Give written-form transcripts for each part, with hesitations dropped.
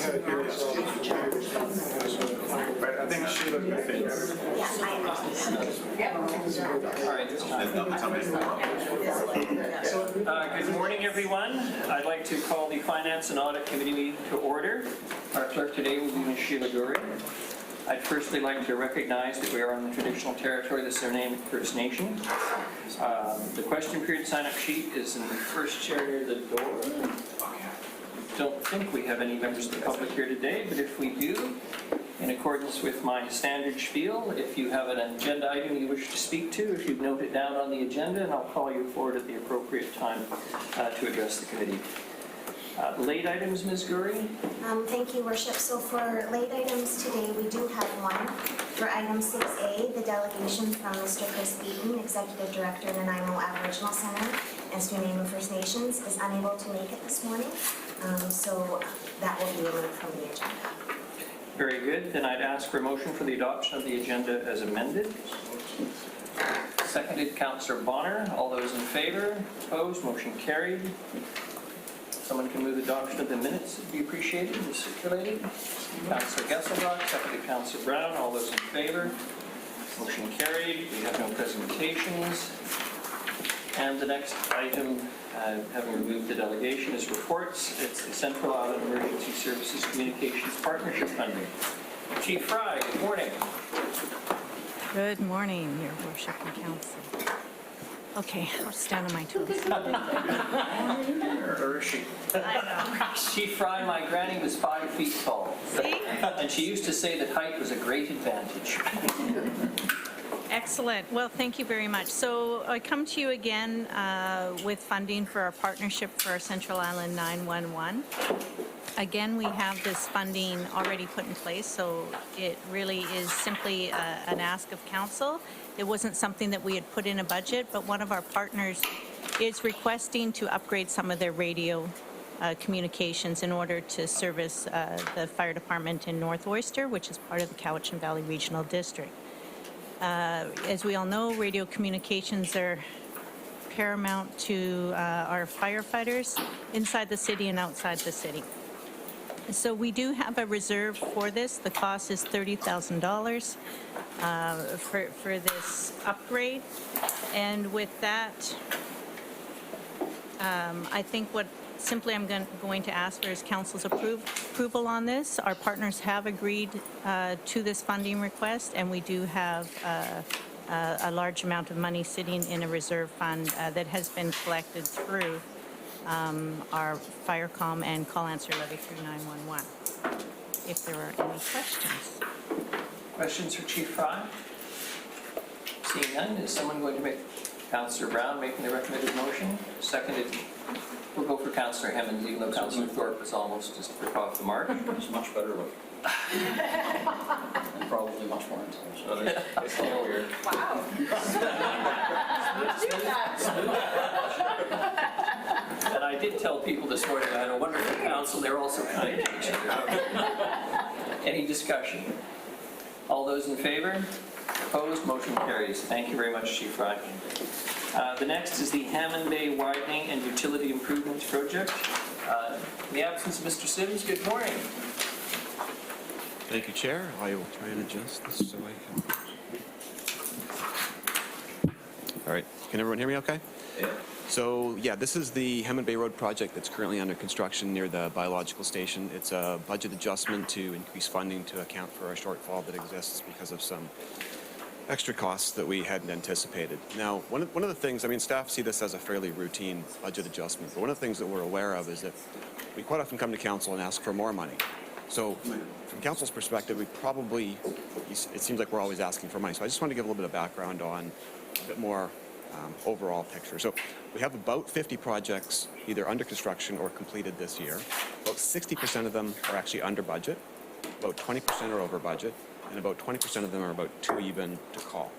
had it here, so but I think Sheila can fit better. All right, this time. Good morning, everyone. I'd like to call the Finance and Audit Committee meeting to order. Our clerk today will be Ms. Sheila Guri. I'd firstly like to recognize that we are on the traditional territory of the Suriname First Nation. The question period sign-up sheet is in the first chair near the door. Don't think we have any members of the public here today, but if we do, in accordance with my standard spiel, if you have an agenda item you wish to speak to, if you note it down on the agenda, and I'll call you forward at the appropriate time to address the committee. Late items, Ms. Guri? Thank you, Worship. So for late items today, we do have one. For item 6A, the delegation from Mr. Chris Beaton, Executive Director of the Nanaimo Aboriginal Center and Suriname First Nations, is unable to make it this morning. So that will be removed from the agenda. Very good. Then I'd ask for a motion for the adoption of the agenda as amended. Seconded, Councillor Bonner. All those in favor? Opposed? Motion carried. Someone can move the adoption of the minutes. It'd be appreciated and circulated. Councillor Gesselbach, seconded Councillor Brown. All those in favor? Motion carried. We have no presentations. And the next item, having removed the delegation, is reports. It's the Central Island Emergency Services Communications Partnership Funding. Chief Fry, good morning. Good morning, Your Worship and Council. Okay, I'll stand on my toes. Or is she? Chief Fry, my granny was 5 feet tall. See? And she used to say that height was a great advantage. Excellent. Well, thank you very much. So I come to you again with funding for our partnership for our Central Island 911. Again, we have this funding already put in place, so it really is simply an ask of council. It wasn't something that we had put in a budget, but one of our partners is requesting to upgrade some of their radio communications in order to service the fire department in North Oyster, which is part of the Cowichan Valley Regional District. As we all know, radio communications are paramount to our firefighters inside the city and outside the city. So we do have a reserve for this. The cost is $30,000 for this upgrade. And with that, I think what simply I'm going to ask for is council's approval on this. Our partners have agreed to this funding request, and we do have a large amount of money sitting in a reserve fund that has been collected through our Firecom and call answer levy through 911. If there are any questions. Questions for Chief Fry? Seeing none, is someone going to make Councillor Brown making the recommended motion? Seconded. We'll go for Councillor Hemmons, even though Councillor Thorpe was almost just off the mark. It's much better look. And probably much more intelligent. It's a little weird. Wow. And I did tell people this morning I had a wonderful council. They're also kind to each other. Any discussion? All those in favor? Opposed? Motion carries. Thank you very much, Chief Fry. The next is the Hammond Bay Widening and Utility Improvements Project. In the absence of Mr. Sims, good morning. Thank you, Chair. I will try and adjust this so I can... All right. Can everyone hear me okay? Yeah. So, yeah, this is the Hammond Bay Road project that's currently under construction near the biological station. It's a budget adjustment to increase funding to account for a shortfall that exists because of some extra costs that we hadn't anticipated. Now, one of the things, I mean, staff see this as a fairly routine budget adjustment, but one of the things that we're aware of is that we quite often come to council and ask for more money. So from council's perspective, we probably, it seems like we're always asking for money. So I just want to give a little bit of background on a bit more overall picture. So we have about 50 projects either under construction or completed this year. About 60% of them are actually under budget, about 20% are over budget, and about 20% of them are about too even to call.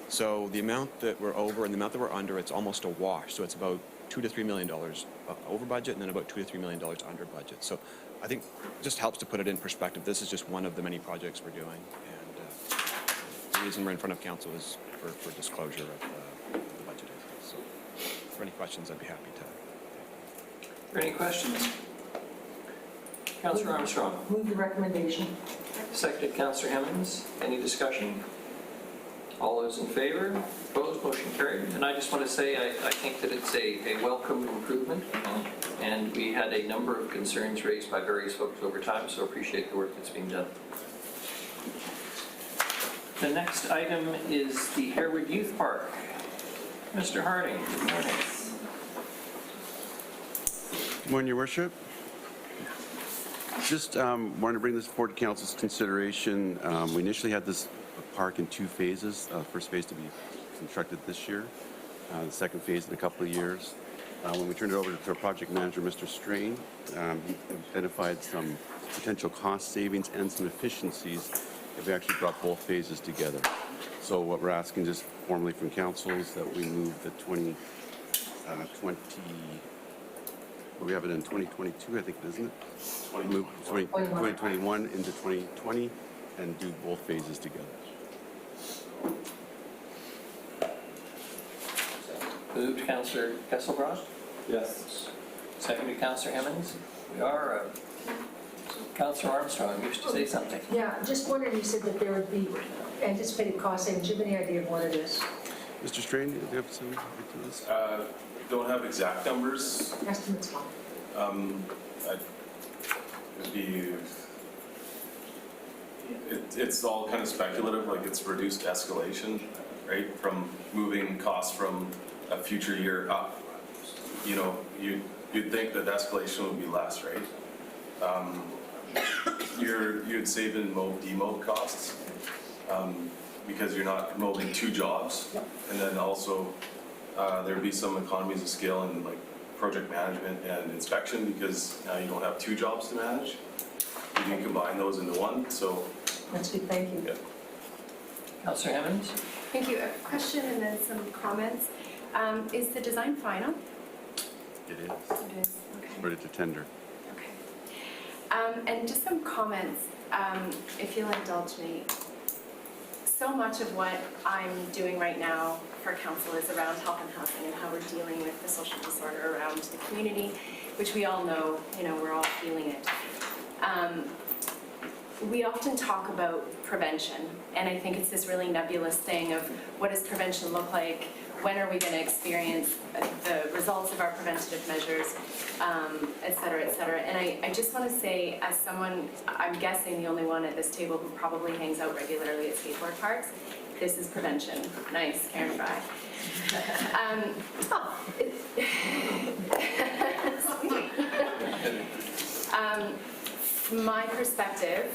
So the amount that we're over and the amount that we're under, it's almost a wash. So it's about $2 to $3 million over budget and then about $2 to $3 million under budget. So I think it just helps to put it in perspective. This is just one of the many projects we're doing. And the reason we're in front of council is for disclosure of the budget. So if there are any questions, I'd be happy to. Are there any questions? Councillor Armstrong. Move the recommendation. Seconded Councillor Hemmings. Any discussion? All those in favor? Opposed? Motion carried. And I just want to say, I think that it's a welcome improvement. And we had a number of concerns raised by various folks over time, so appreciate the work that's being done. The next item is the Harewood Youth Park. Mr. Harding, good morning. Good morning, Your Worship. Just wanted to bring this forward to Council's consideration. We initially had this park in 2 phases. First phase to be constructed this year, the second phase in a couple of years. When we turned it over to our project manager, Mr. Strain, he identified some potential cost savings and some efficiencies if we actually brought both phases together. So what we're asking just formally from council is that we move the 2020, we have it in 2022, I think, isn't it? Move 2021 into 2020 and do both phases together. Moved Councillor Kesselbrock. Yes. Seconded Councillor Hemmings. We are, Councillor Armstrong used to say something. Yeah, just wondering, you said that there would be anticipated cost savings. Do you have any idea of what it is? Mr. Strain, do you have some to this? Don't have exact numbers. Estimates fine. It's all kind of speculative, like it's reduced escalation, right? From moving costs from a future year up. You know, you'd think that escalation would be less, right? You'd save in demob costs because you're not molding 2 jobs. And then also there'd be some economies of scale in like project management and inspection because now you don't have 2 jobs to manage. You can combine those into one, so. That's good, thank you. Yeah. Councillor Hemmings? Thank you. A question and then some comments. Is the design final? It is. It is. Okay. Ready to tender. Okay. And just some comments, if you'll indulge me. So much of what I'm doing right now for council is around health and housing and how we're dealing with the social disorder around the community, which we all know, we're all feeling it. We often talk about prevention, and I think it's this really nebulous thing of what does prevention look like, when are we going to experience the results of our preventative measures, et cetera, et cetera. And I just want to say, as someone, I'm guessing the only one at this table who probably hangs out regularly at skateboard parks, this is prevention. Nice, Karen Fry. From my perspective,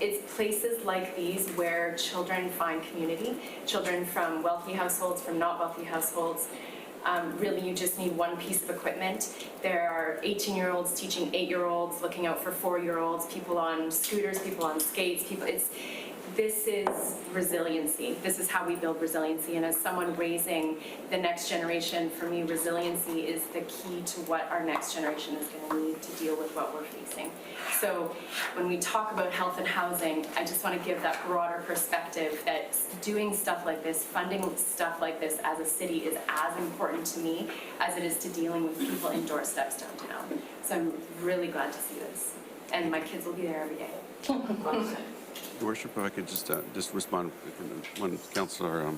it's places like these where children find community, children from wealthy households, from not wealthy households. Really, you just need one piece of equipment. There are 18-year-olds teaching 8-year-olds, looking out for 4-year-olds, people on scooters, people on skates, this is resiliency. This is how we build resiliency. And as someone raising the next generation, for me, resiliency is the key to what our next generation is going to need to deal with what we're facing. So when we talk about health and housing, I just want to give that broader perspective that doing stuff like this, funding stuff like this as a city is as important to me as it is to dealing with people in doorsteps downtown. So I'm really glad to see this. And my kids will be there every day. Your Worship, if I could just respond when Councillor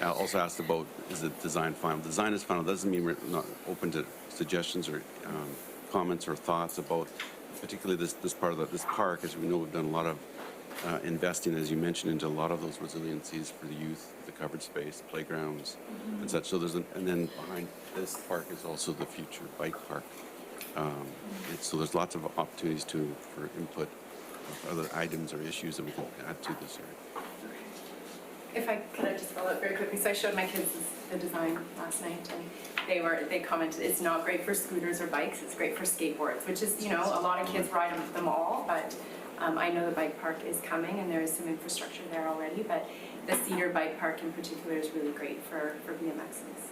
also asked about is it design final. Design is final. Doesn't mean we're not open to suggestions or comments or thoughts about particularly this part of this park. As we know, we've done a lot of investing, as you mentioned, into a lot of those resiliencies for the youth, the covered space, the playgrounds, and such. So and then behind this park is also the future bike park. So there's lots of opportunities for input of other items or issues that we can add to this area. Could I just follow up very quickly? So I showed my kids the design last night, and they commented it's not great for scooters or bikes. It's great for skateboards, which is a lot of kids ride them all. But I know the bike park is coming, and there is some infrastructure there already. But the Cedar Bike Park in particular is really great for BMXs.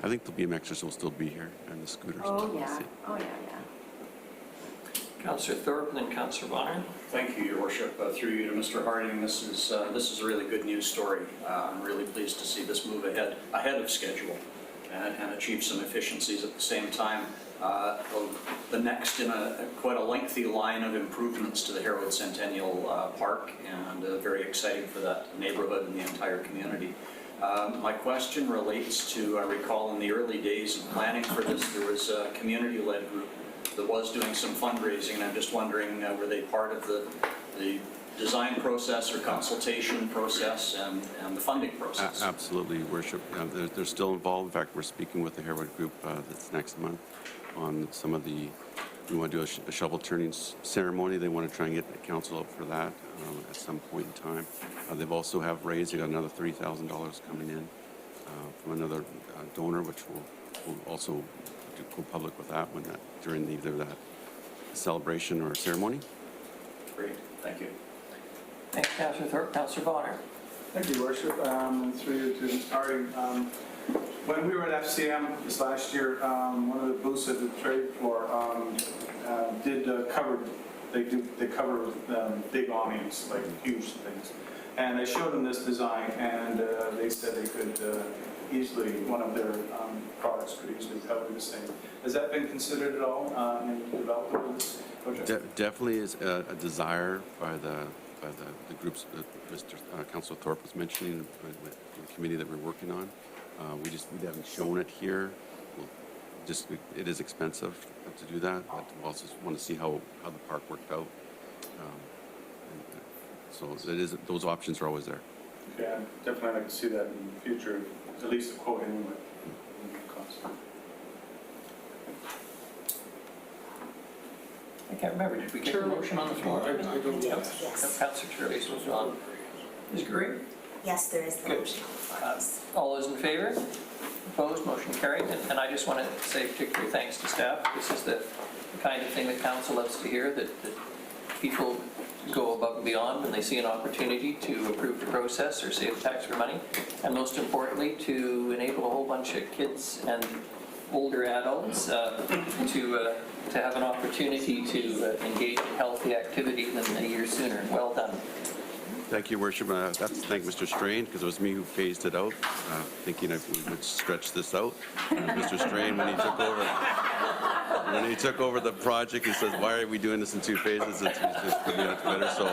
I think the BMXers will still be here, and the scooters. Oh yeah. Councillor Thorpe and then Councillor Bonner. Thank you, Your Worship. Through you to Mr. Harding, this is a really good news story. I'm really pleased to see this move ahead of schedule. and achieve some efficiencies at the same time. The next in quite a lengthy line of improvements to the Harewood Centennial Park, and very exciting for that neighborhood and the entire community. My question relates to, I recall in the early days of planning for this, there was a community-led group that was doing some fundraising, and I'm just wondering, were they part of the design process or consultation process and the funding process? Absolutely, Worship. They're still involved. In fact, we're speaking with the Harewood group that's next month on some of the, we want to do a shovel turning ceremony. They want to try and get the council up for that at some point in time. They've also have raised, they got another $30,000 coming in from another donor, which will also go public with that one during either that celebration or ceremony. Great, thank you. Thanks, Councillor Thorpe. Councillor Bonner. Thank you, Worship. Through you to Ms. Harding. When we were at FCM this last year, one of the booths at the trade floor did cover big awnings, like huge things. And I showed them this design, and they said they could easily, one of their products could easily cover the same. Has that been considered at all in the development of this project? Definitely is a desire by the groups that Mr. Councillor Thorpe was mentioning with the committee that we're working on. We haven't shown it here. It is expensive to do that, but we also want to see how the park worked out. So those options are always there. Okay, I'd definitely like to see that in the future, at least a quote anyway. I can't remember. Did we get a motion on the floor? I don't know. Councillor Turley's was on. Ms. Gurry? Yes, there is the Good. motion. All those in favor? Opposed? Motion carried. And I just want to say particular thanks to staff. This is the kind of thing that council loves to hear, that people go above and beyond when they see an opportunity to improve the process or save the taxpayer money, and most importantly, to enable a whole bunch of kids and older adults to have an opportunity to engage in healthy activity than a year sooner. Well done. Thank you, Worship. That's to thank Mr. Strain, because it was me who phased it out, thinking if we would stretch this out. And Mr. Strain, when he took over the project, he says, "Why are we doing this in two phases? It's just putting it better." So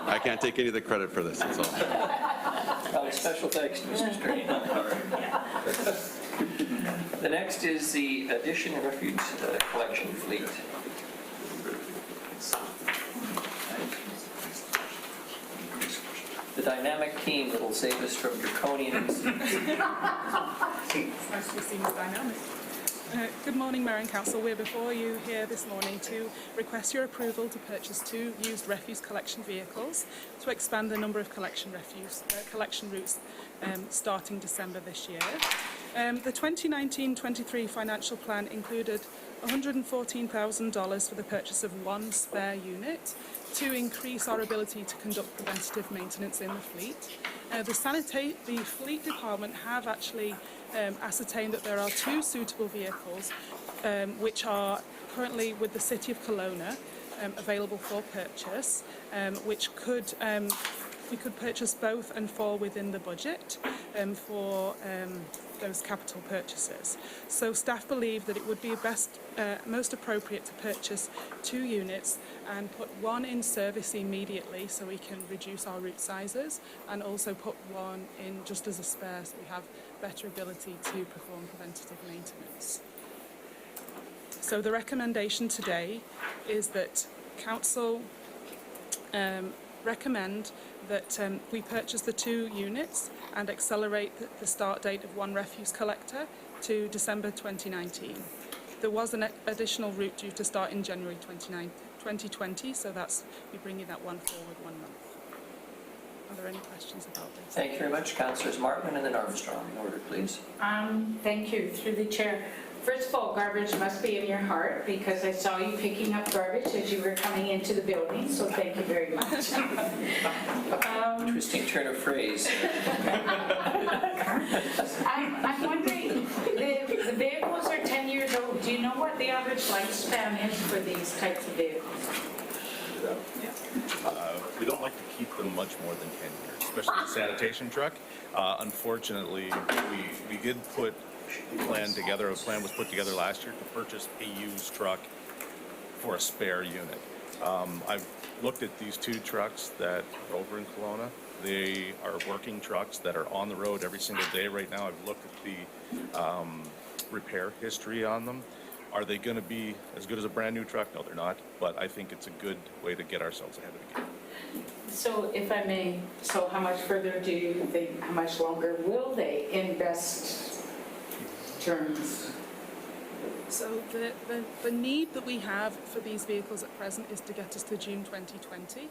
I can't take any of the credit for this. That's all. Well, special thanks to Mr. Strain. The next is the addition of refuse collection fleet. The dynamic team that will save us from draconian. Actually seems dynamic. Good morning, Mayor and Council. We're before you here this morning to request your approval to purchase 2 used refuse collection vehicles to expand the number of collection routes starting December this year. The 2019-23 financial plan included $114,000 for the purchase of 1 spare unit to increase our ability to conduct preventative maintenance in the fleet. The fleet department have actually ascertained that there are 2 suitable vehicles which are currently with the City of Kelowna available for purchase, which we could purchase both and fall within the budget for those capital purchases. So staff believe that it would be most appropriate to purchase 2 units and put 1 in service immediately so we can reduce our route sizes, and also put 1 in just as a spare so we have better ability to perform preventative maintenance. So the recommendation today is that Council recommend that we purchase the 2 units and accelerate the start date of 1 refuse collector to December 2019. There was an additional route due to start in January 2020, so we're bringing that one forward 1 month. Are there any questions about this? Thank you very much. Councillors Martin and then Armstrong. In order, please. Thank you. Through the chair. First of all, garbage must be in your heart, because I saw you picking up garbage as you were coming into the building, so thank you very much. Interesting turn of phrase. I'm wondering, the vehicles are 10 years old. Do you know what the average lifespan is for these types of vehicles? We don't like to keep them much more than 10 years, especially the sanitation truck. Unfortunately, we did put plan together. A plan was put together last year to purchase a used truck for a spare unit. I've looked at these two trucks that are over in Kelowna. They are working trucks that are on the road every single day right now. I've looked at the repair history on them. Are they going to be as good as a brand new truck? No, they're not. But I think it's a good way to get ourselves ahead of the game. So if I may, so how much further do you think, how much longer will they in best terms? So the need that we have for these vehicles at present is to get us to June 2020.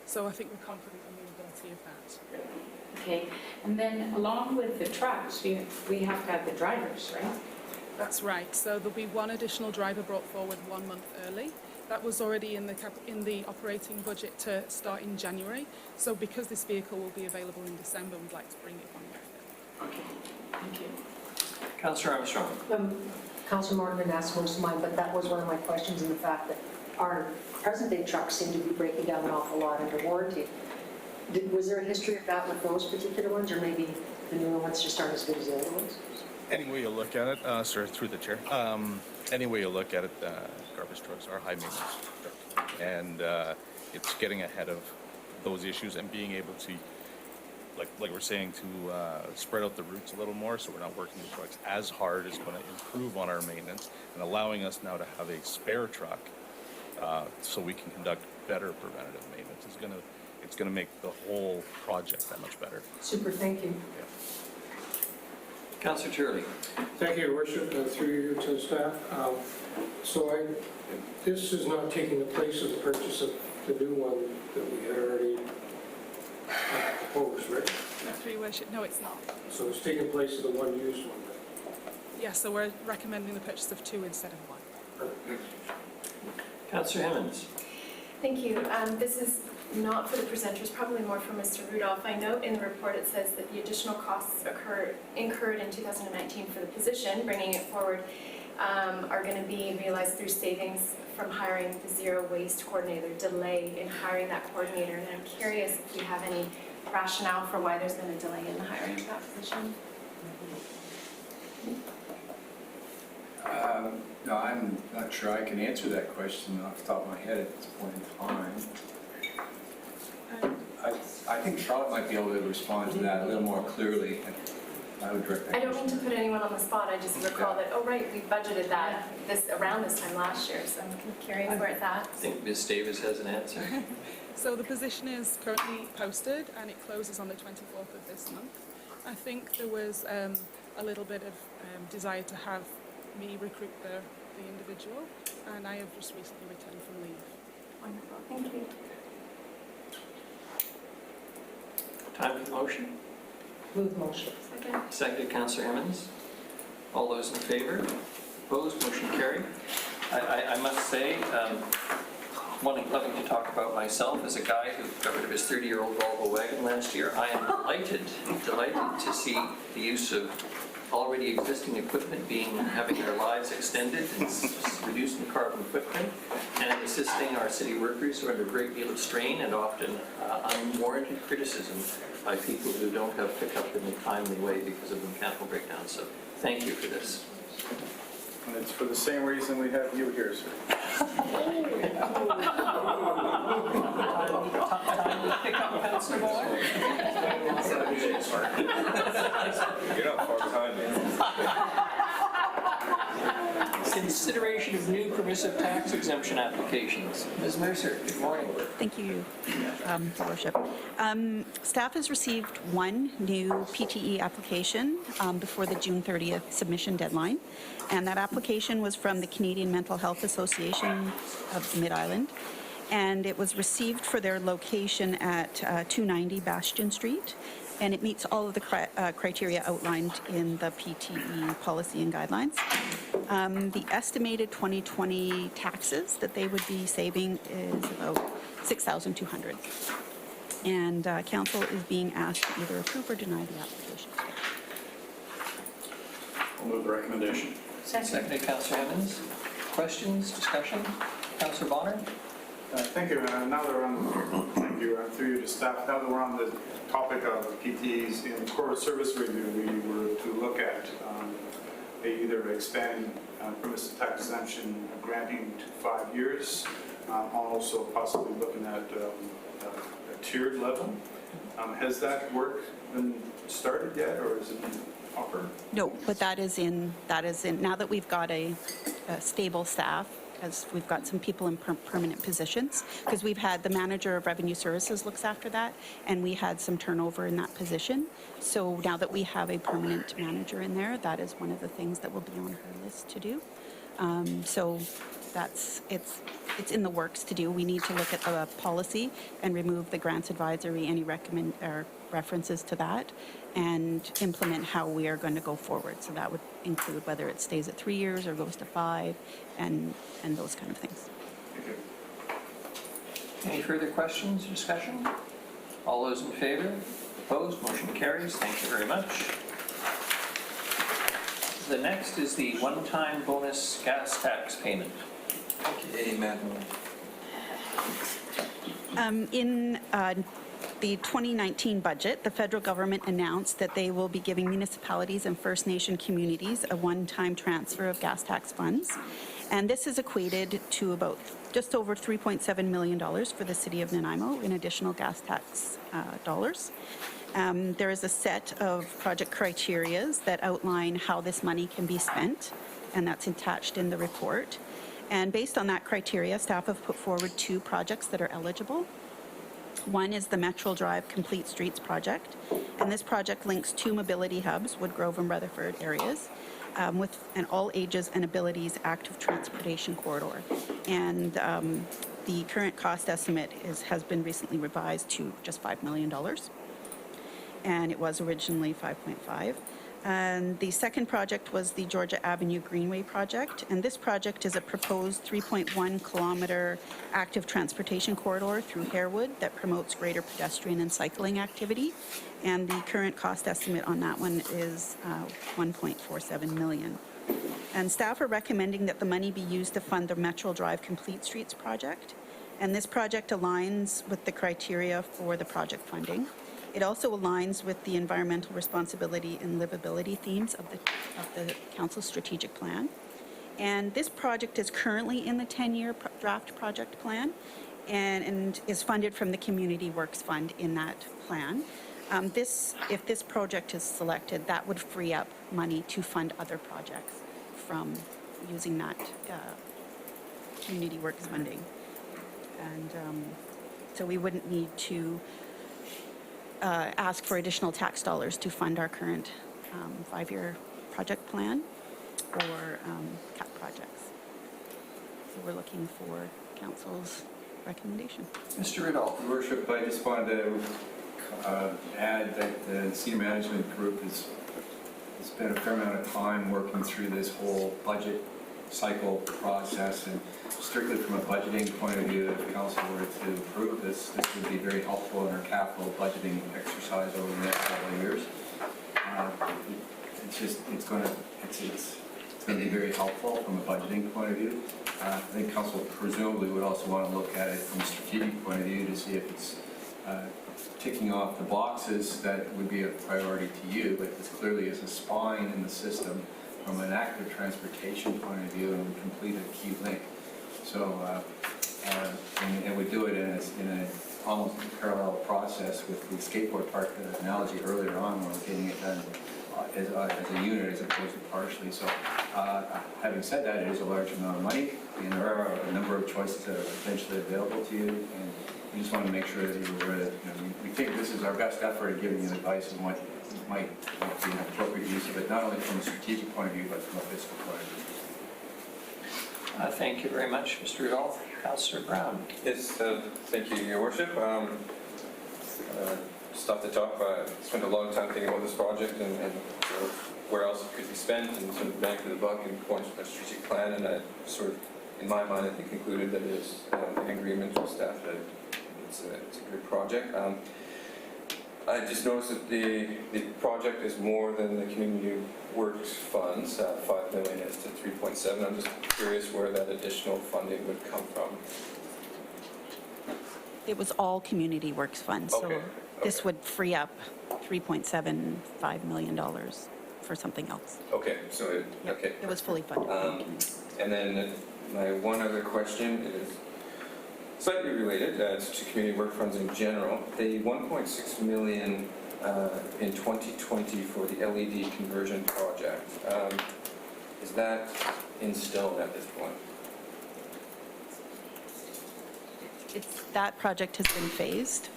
So I think we're confident in the ability of that. Okay, and then along with the trucks, we have to have the drivers, right? That's right. So there'll be one additional driver brought forward 1 month early. That was already in the operating budget to start in January. So because this vehicle will be available in December, we'd like to bring it on back. Okay, thank you. Councillor Armstrong. Councillor Morgan asked most of mine, but that was one of my questions, in the fact that our present-day trucks seem to be breaking down an awful lot under warranty. Was there a history of that with those particular ones, or maybe the newer ones just aren't as good as the other ones? Any way you look at it, sir, through the chair, any way you look at it, garbage trucks are high maintenance trucks. And it's getting ahead of those issues and being able to, like we're saying, to spread out the routes a little more, so we're not working the trucks as hard, is going to improve on our maintenance, and allowing us now to have a spare truck so we can conduct better preventative maintenance. It's going to make the whole project that much better. Super, thank you. Yeah. Councillor Turley. Thank you, Your Worship, through you to the staff. This is not taking the place of the purchase of the new one that we had already proposed, right? Through your worship, no, it's not. So it's taking place of the one used one. Yeah, so we're recommending the purchase of 2 instead of 1. Councillor Hemmons. Thank you. This is not for the presenters, probably more for Mr. Rudolph. I note in the report it says that the additional costs incurred in 2019 for the position, bringing it forward, are going to be realized through savings from hiring the zero waste coordinator, delay in hiring that coordinator. And I'm curious if you have any rationale for why there's been a delay in the hiring of that position. No, I'm not sure I can answer that question off the top of my head at this point in time. I think Charlotte might be able to respond to that a little more clearly. I would direct that. I don't mean to put anyone on the spot. I just recall that, oh right, we budgeted that around this time last year, so I'm curious where it's at. I think Ms. Davis has an answer. So the position is currently posted and it closes on the 24th of this month. I think there was a little bit of desire to have me recruit the individual, and I have just recently returned from leave. Wonderful, thank you. Time for the motion. Move motion. Second. Seconded, Councillor Hemmons. All those in favor? Opposed? Motion carried. I must say, loving to talk about myself as a guy who got rid of his 30-year-old Volvo wagon last year. I am delighted to see the use of already existing equipment having their lives extended and reducing the carbon footprint, and assisting our city workers who are under a great deal of strain and often unwarranted criticism by people who don't have pickup in a timely way because of mechanical breakdowns. So thank you for this. And it's for the same reason we have you here, sir. Time to pick up Councillor Moore. You're not far behind me. Consideration of new permissive tax exemption applications. Ms. Mercer, good morning. Thank you, Your Worship. Staff has received one new PTE application before the June 30th submission deadline, and that application was from the Canadian Mental Health Association of Mid-Island, and it was received for their location at 290 Bastion Street, and it meets all of the criteria outlined in the PTE policy and guidelines. The estimated 2020 taxes that they would be saving is about $6,200. And council is being asked to either approve or deny the application. I'll move the recommendation. Seconded, Councillor Hemmons. Questions, discussion? Councillor Bonner? Thank you. Now that we're on, thank you, through you to staff. Now that we're on the topic of PTEs in core service review, we were to look at either expanding permissive tax exemption granting to 5 years, also possibly looking at a tiered level. Has that work been started yet, or is it in offer? No, but that is in, now that we've got a stable staff, as we've got some people in permanent positions, because we've had the manager of revenue services looks after that, and we had some turnover in that position. So now that we have a permanent manager in there, that is one of the things that will be on her list to do. So it's in the works to do. We need to look at the policy and remove the grants advisory, any references to that, and implement how we are going to go forward. So that would include whether it stays at 3 years or goes to 5, and those kind of things. Any further questions or discussion? All those in favor? Opposed? Motion carries. Thank you very much. The next is the one-time bonus gas tax payment. Okay, Madam. In the 2019 budget, the federal government announced that they will be giving municipalities and First Nation communities a one-time transfer of gas tax funds. And this is equated to about just over $3.7 million for the city of Nanaimo in additional gas tax dollars. There is a set of project criterias that outline how this money can be spent, and that's attached in the report. And based on that criteria, staff have put forward 2 projects that are eligible. One is the Metro Drive Complete Streets project, and this project links 2 mobility hubs, Woodgrove and Rutherford areas, with an all ages and abilities active transportation corridor. And the current cost estimate has been recently revised to just $5 million. And it was originally 5.5. And the second project was the Georgia Avenue Greenway project. And this project is a proposed 3.1 kilometer active transportation corridor through Harewood that promotes greater pedestrian and cycling activity. And the current cost estimate on that one is $1.47 million. And staff are recommending that the money be used to fund the Metro Drive Complete Streets project. And this project aligns with the criteria for the project funding. It also aligns with the environmental responsibility and livability themes of the council's strategic plan. And this project is currently in the 10-year draft project plan and is funded from the Community Works Fund in that plan. If this project is selected, that would free up money to fund other projects from using that Community Works funding. And so we wouldn't need to ask for additional tax dollars to fund our current 5-year project plan or CAP projects. So we're looking for council's recommendation. Mr. Riddle. Your Worship, I just wanted to add that the senior management group has spent a fair amount of time working through this whole budget cycle process, and strictly from a budgeting point of view, if council were to approve this, this would be very helpful in our capital budgeting exercise over the next couple of years. It's going to be very helpful from a budgeting point of view. I think council presumably would also want to look at it from a strategic point of view to see if it's ticking off the boxes that would be a priority to you, but this clearly is a spine in the system from an active transportation point of view and would complete a key link. So, and we do it in a almost parallel process with the skateboard park analogy earlier on, where we're getting it done as a unit as opposed to partially. So, having said that, it is a large amount of money, and there are a number of choices that are potentially available to you, and we just want to make sure that you're aware that we think this is our best effort at giving you advice on what might be an appropriate use of it, not only from a strategic point of view, but from a fiscal point of view. Thank you very much, Mr. Rudolph. Councillor Brown. Yes, thank you, Your Worship. Just off the top, I spent a long time thinking about this project and sort of where else it could be spent and sort of bang for the buck and going to a strategic plan, and I sort of, in my mind, I think concluded that it is in agreement with staff that it's a good project. I just noticed that the project is more than the Community Works funds, 5 million is to 3.7. I'm just curious where that additional funding would come from. It was all Community Works funds, so this would free up $3.75 million for something else. Okay, so It was fully funded. And then my one other question is slightly related to community work funds in general. The 1.6 million in 2020 for the LED conversion project, is that in stone at this point? That project has been phased,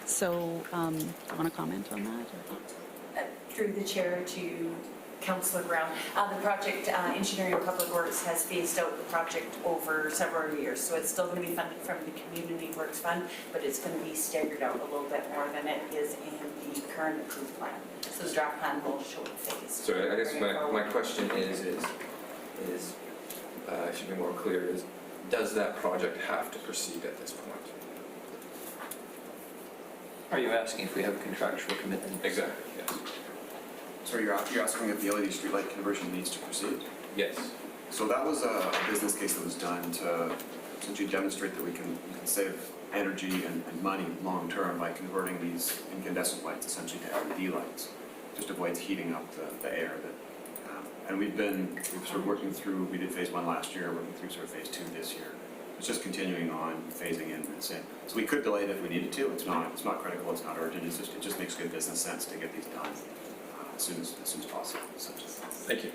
so do you want to comment on that? Or? Through the chair to Councillor Brown, the project Engineering and Public Works has phased out the project over several years, so it's still going to be funded from the Community Works Fund, but it's going to be staggered out a little bit more than it is in the current approved plan. So the draft plan will show it phased. So I guess my question is I should be more clear, is does that project have to proceed at this point? Are you asking if we have a contractual commitment? Exactly, yes. So you're asking if the LED streetlight conversion needs to proceed? Yes. So that was a business case that was done to essentially demonstrate that we can save energy and money long-term by converting these incandescent lights essentially to LED lights. Just avoids heating up the air. And we've sort of working through, we did phase 1 last year, working through sort of phase 2 this year. It's just continuing on, phasing in and saying. So we could delay it if we needed to. It's not critical, it's not urgent. It just makes good business sense to get these done as soon as possible. Thank you.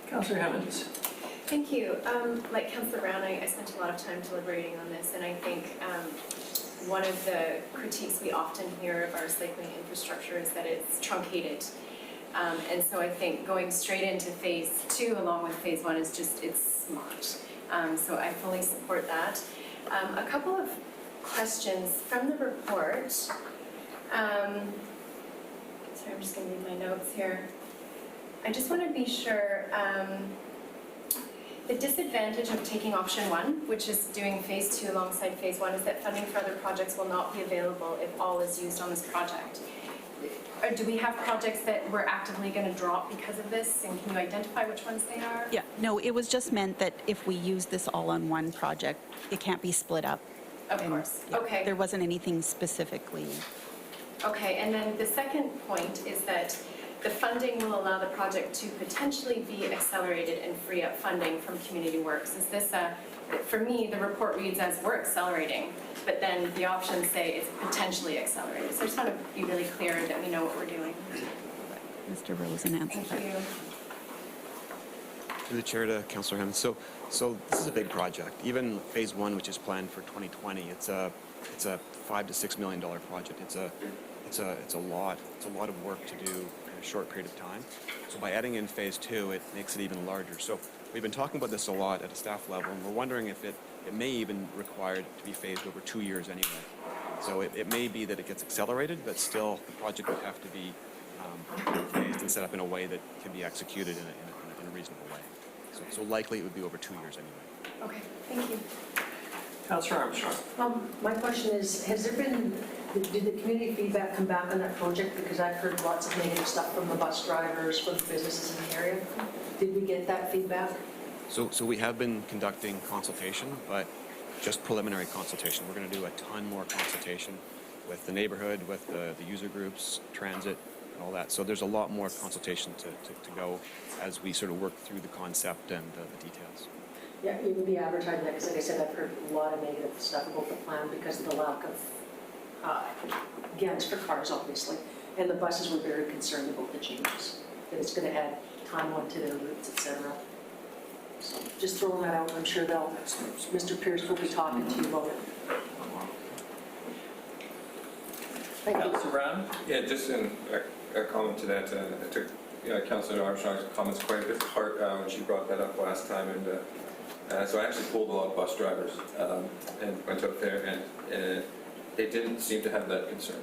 Councillor Hammonds. Thank you. Like Councillor Brown, I spent a lot of time deliberating on this, and I think one of the critiques we often hear of our recycling infrastructure is that it's truncated. And so I think going straight into phase 2 along with phase 1 is it's smart. So I fully support that. A couple of questions from the report. Sorry, I'm just going to read my notes here. I just want to be sure, the disadvantage of taking option 1, which is doing phase 2 alongside phase 1, is that funding for other projects will not be available if all is used on this project. Or do we have projects that we're actively going to drop because of this, and can you identify which ones they are? Yeah, no, it was just meant that if we use this all on one project, it can't be split up. Of course, okay. There wasn't anything specifically. Okay, and then the second point is that the funding will allow the project to potentially be accelerated and free up funding from Community Works. Is this for me, the report reads as we're accelerating, but then the options say it's potentially accelerated. So I just want to be really clear that we know what we're doing. Mr. Rosen answered that. Thank you. Through the chair to Councillor Hammond. So this is a big project. Even phase 1, which is planned for 2020, it's a $5 to $6 million project. It's a lot of work to do in a short period of time. So by adding in phase 2, it makes it even larger. So we've been talking about this a lot at a staff level, and we're wondering if it may even require to be phased over 2 years anyway. So it may be that it gets accelerated, but still the project would have to be phased and set up in a way that can be executed in a reasonable way. So likely it would be over 2 years anyway. Okay, thank you. Councillor Armstrong. My question is, did the community feedback come back on that project? Because I've heard lots of negative stuff from the bus drivers, from the businesses in the area. Did we get that feedback? So we have been conducting consultation, but just preliminary consultation. We're going to do a ton more consultation with the neighborhood, with the user groups, transit, and all that. So there's a lot more consultation to go as we sort of work through the concept and the details. Yeah, it would be advertised, because like I said, I've heard a lot of negative stuff about the plan because of the lack of, again, it's for cars, obviously, and the buses were very concerned about the changes, that it's going to add time onto their routes, etc. So just throwing that out, I'm sure Mr. Pierce will be talking to you about it. Thank you. Councillor Brown. Yeah, just a comment to that. I took Councillor Armstrong's comments quite a bit to heart when she brought that up last time, and so I actually pulled a lot of bus drivers and went up there, and they didn't seem to have that concern.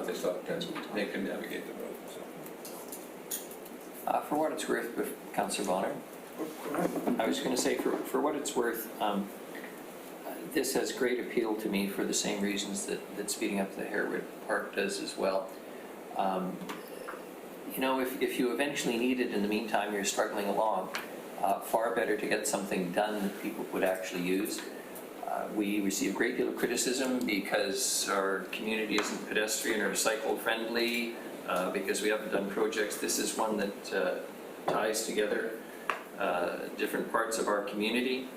They thought that they could navigate the road. So. For what it's worth, with Councillor Bonner, I was going to say, for what it's worth, this has great appeal to me for the same reasons that speeding up the Harewood Park does as well. You know, if you eventually need it in the meantime, you're struggling along, far better to get something done that people would actually use. We receive a great deal of criticism because our community isn't pedestrian or cycle friendly. because we haven't done projects. This is one that ties together different parts of our community.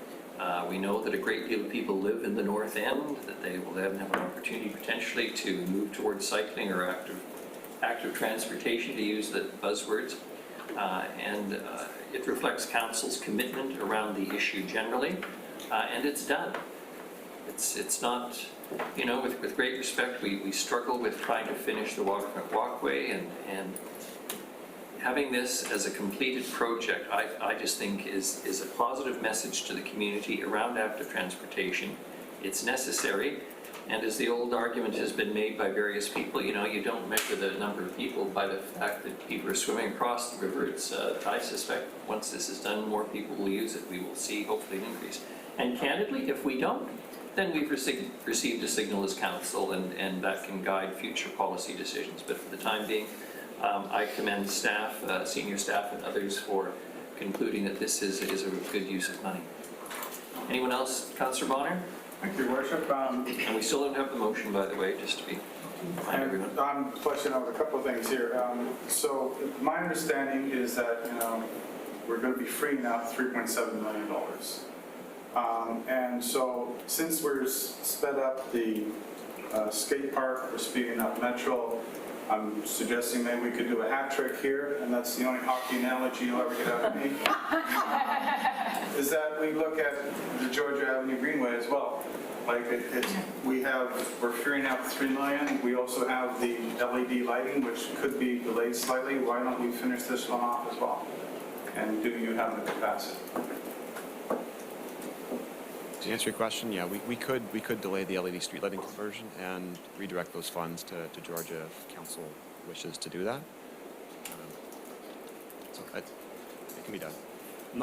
We know that a great deal of people live in the north end, that they will then have an opportunity potentially to move towards cycling or active transportation, to use the buzzwords. And it reflects council's commitment around the issue generally, and it's done. It's not, you know, with great respect, we struggle with trying to finish the waterfront walkway, and having this as a completed project, I just think is a positive message to the community around active transportation. It's necessary, and as the old argument has been made by various people, you know, you don't measure the number of people by the fact that people are swimming across the river. I suspect once this is done, more people will use it. We will see hopefully an increase. And candidly, if we don't, then we've received a signal as council, and that can guide future policy decisions. But for the time being, I commend staff, senior staff and others for concluding that this is a good use of money. Anyone else? Councillor Bonner? Thank you, Worship. And we still don't have the motion, by the way, just to be remind everyone. I'm fleshing out a couple of things here. So my understanding is that, you know, we're going to be freeing up $3.7 million. And so since we're sped up the skate park, we're speeding up Metro, I'm suggesting maybe we could do a hat trick here, and that's the only hockey analogy you'll ever get out of me, is that we look at the Georgia Avenue Greenway as well. Like we're freeing up $3 million. We also have the LED lighting, which could be delayed slightly. Why don't we finish this one off as well? And do you have the capacity? To answer your question, yeah, we could delay the LED street lighting conversion and redirect those funds to Georgia if council wishes to do that. So it can be done.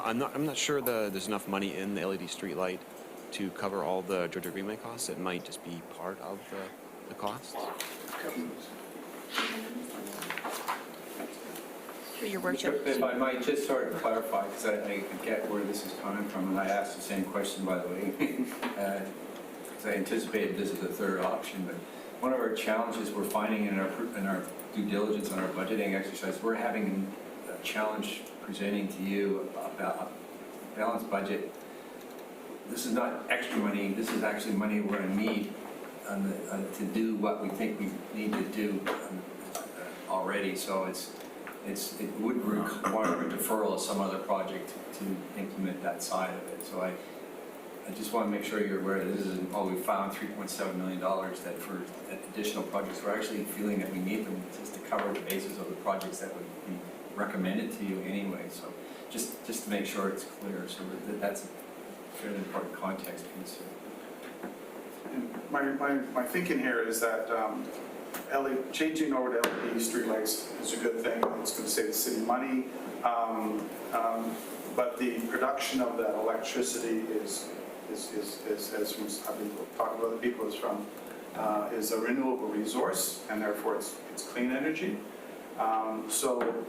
I'm not sure there's enough money in the LED street light to cover all the Georgia Greenway costs. It might just be part of the costs. Your Worship. If I might just sort of clarify, because I get where this is coming from, and I asked the same question, by the way, because I anticipated this as a third option, but one of our challenges we're finding in our due diligence on our budgeting exercise, we're having a challenge presenting to you about a balanced budget. This is not extra money, this is actually money we're going to need to do what we think we need to do already, so it would require a deferral of some other project to implement that side of it. So I just want to make sure you're aware that this isn't, we found $3.7 million that for additional projects, we're actually feeling that we need them just to cover the basis of the projects that would be recommended to you anyway. So just to make sure it's clear, so that's a fairly important context piece. My thinking here is that changing over to LED streetlights is a good thing. It's going to save the city money, but the production of that electricity is as I've been talking to other people, is a renewable resource, and therefore it's clean energy. So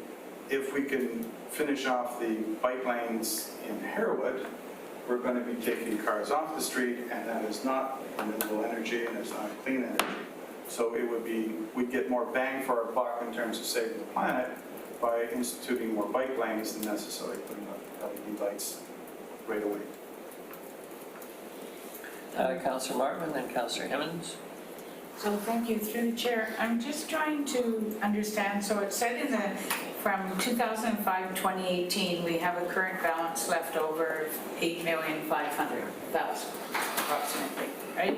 if we can finish off the bike lanes in Harewood, we're going to be taking cars off the street, and that is not renewable energy, and it's not clean energy. So we'd get more bang for our buck in terms of saving the planet by instituting more bike lanes than necessarily putting up LED lights right away. Councillor Martin and then Councillor Hemmons. So thank you, through the chair. I'm just trying to understand, so it said from 2005 to 2018, we have a current balance left over of $8,500,000 approximately, right?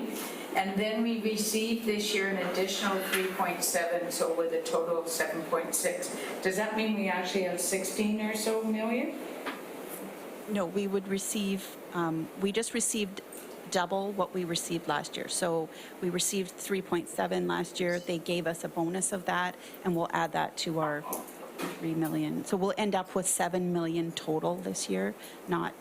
And then we received this year an additional 3.7, so with a total of 7.6. Does that mean we actually have 16 or so million? No, we would receive, we just received double what we received last year. So we received 3.7 last year. They gave us a bonus of that, and we'll add that to our 3 million. So we'll end up with 7 million total this year, not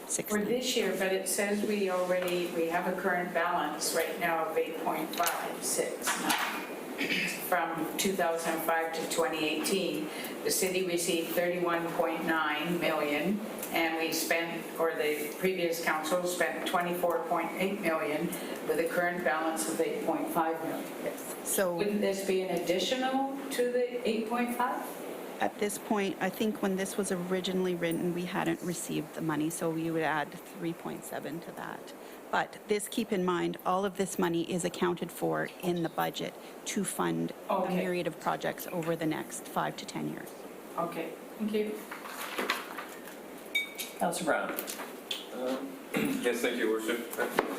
16. For this year, but it says we have a current balance right now of 8.56 from 2005 to 2018. The city received 31.9 million and we spent, or the previous council spent 24.8 million with a current balance of 8.5 million. So Wouldn't this be an additional to the 8.5? at this point, I think when this was originally written, we hadn't received the money, so we would add 3.7 to that. But this, keep in mind, all of this money is accounted for in the budget to fund a myriad of projects over the next 5 to 10 years. Okay, thank you. Councillor Brown. Yes, thank you, Worship.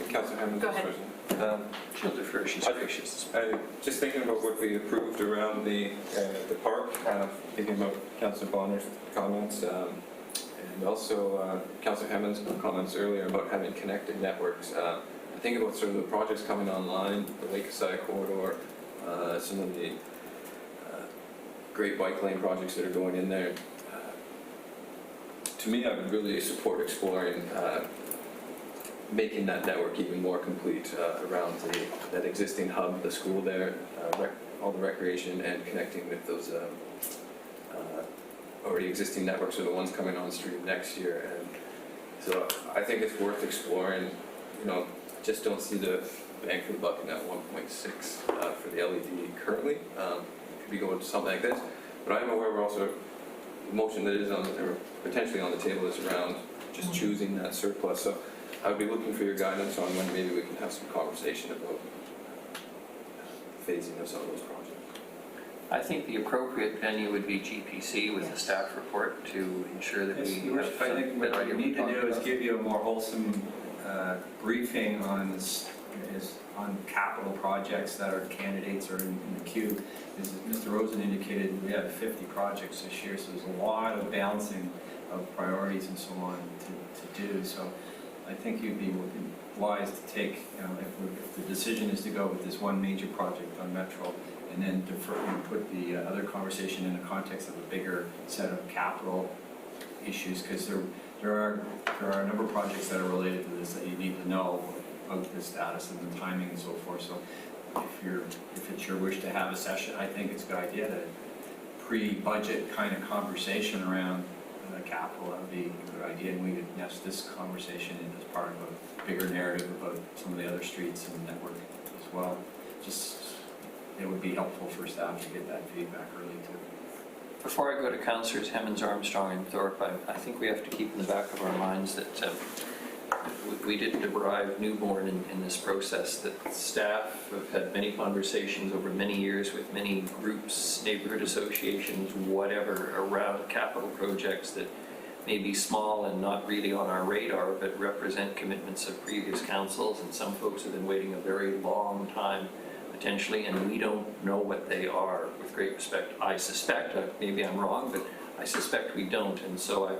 Councillor Hammond. Go ahead. She'll defer, she's gracious. Just thinking about what we approved around the park, thinking about Councillor Bonner's comments, and also Councillor Hammond's comments earlier about having connected networks. I think about sort of the projects coming online, the Lakeside Corridor, some of the great bike lane projects that are going in there. To me, I would really support exploring making that network even more complete around that existing hub, the school there, all the recreation, and connecting with those already existing networks or the ones coming on stream next year. And so I think it's worth exploring. You know, just don't see the bang for the buck in that 1.6 for the LED currently. Could be going to something like this, but I'm aware we're also the motion that is on or potentially on the table is around just choosing that surplus. So I would be looking for your guidance on when maybe we can have some conversation about phasing of some of those projects. I think the appropriate venue would be GPC with the staff report to ensure that we have. I think what we need to do is give you a more wholesome briefing on this, on capital projects that are candidates or in the queue. As Mr. Rosen indicated, we have 50 projects this year, so there's a lot of balancing of priorities and so on to do. So I think you'd be wise to take, you know, if the decision is to go with this one major project on Metro, and then defer and put the other conversation in the context of a bigger set of capital issues, because there are a number of projects that are related to this that you need to know about the status and the timing and so forth. So if it's your wish to have a session, I think it's a good idea to pre-budget kind of conversation around capital. That would be a good idea, and we could nest this conversation in as part of a bigger narrative about some of the other streets and the network as well. Just, it would be helpful for staff to get that feedback early too. Before I go to Councillors Hemmons, Armstrong and Thorpe, I think we have to keep in the back of our minds that we didn't arrive newborn in this process, that staff have had many conversations over many years with many groups, neighborhood associations, whatever, around capital projects that may be small and not really on our radar, but represent commitments of previous councils, and some folks have been waiting a very long time potentially, and we don't know what they are. With great respect, I suspect, maybe I'm wrong, but I suspect we don't, and so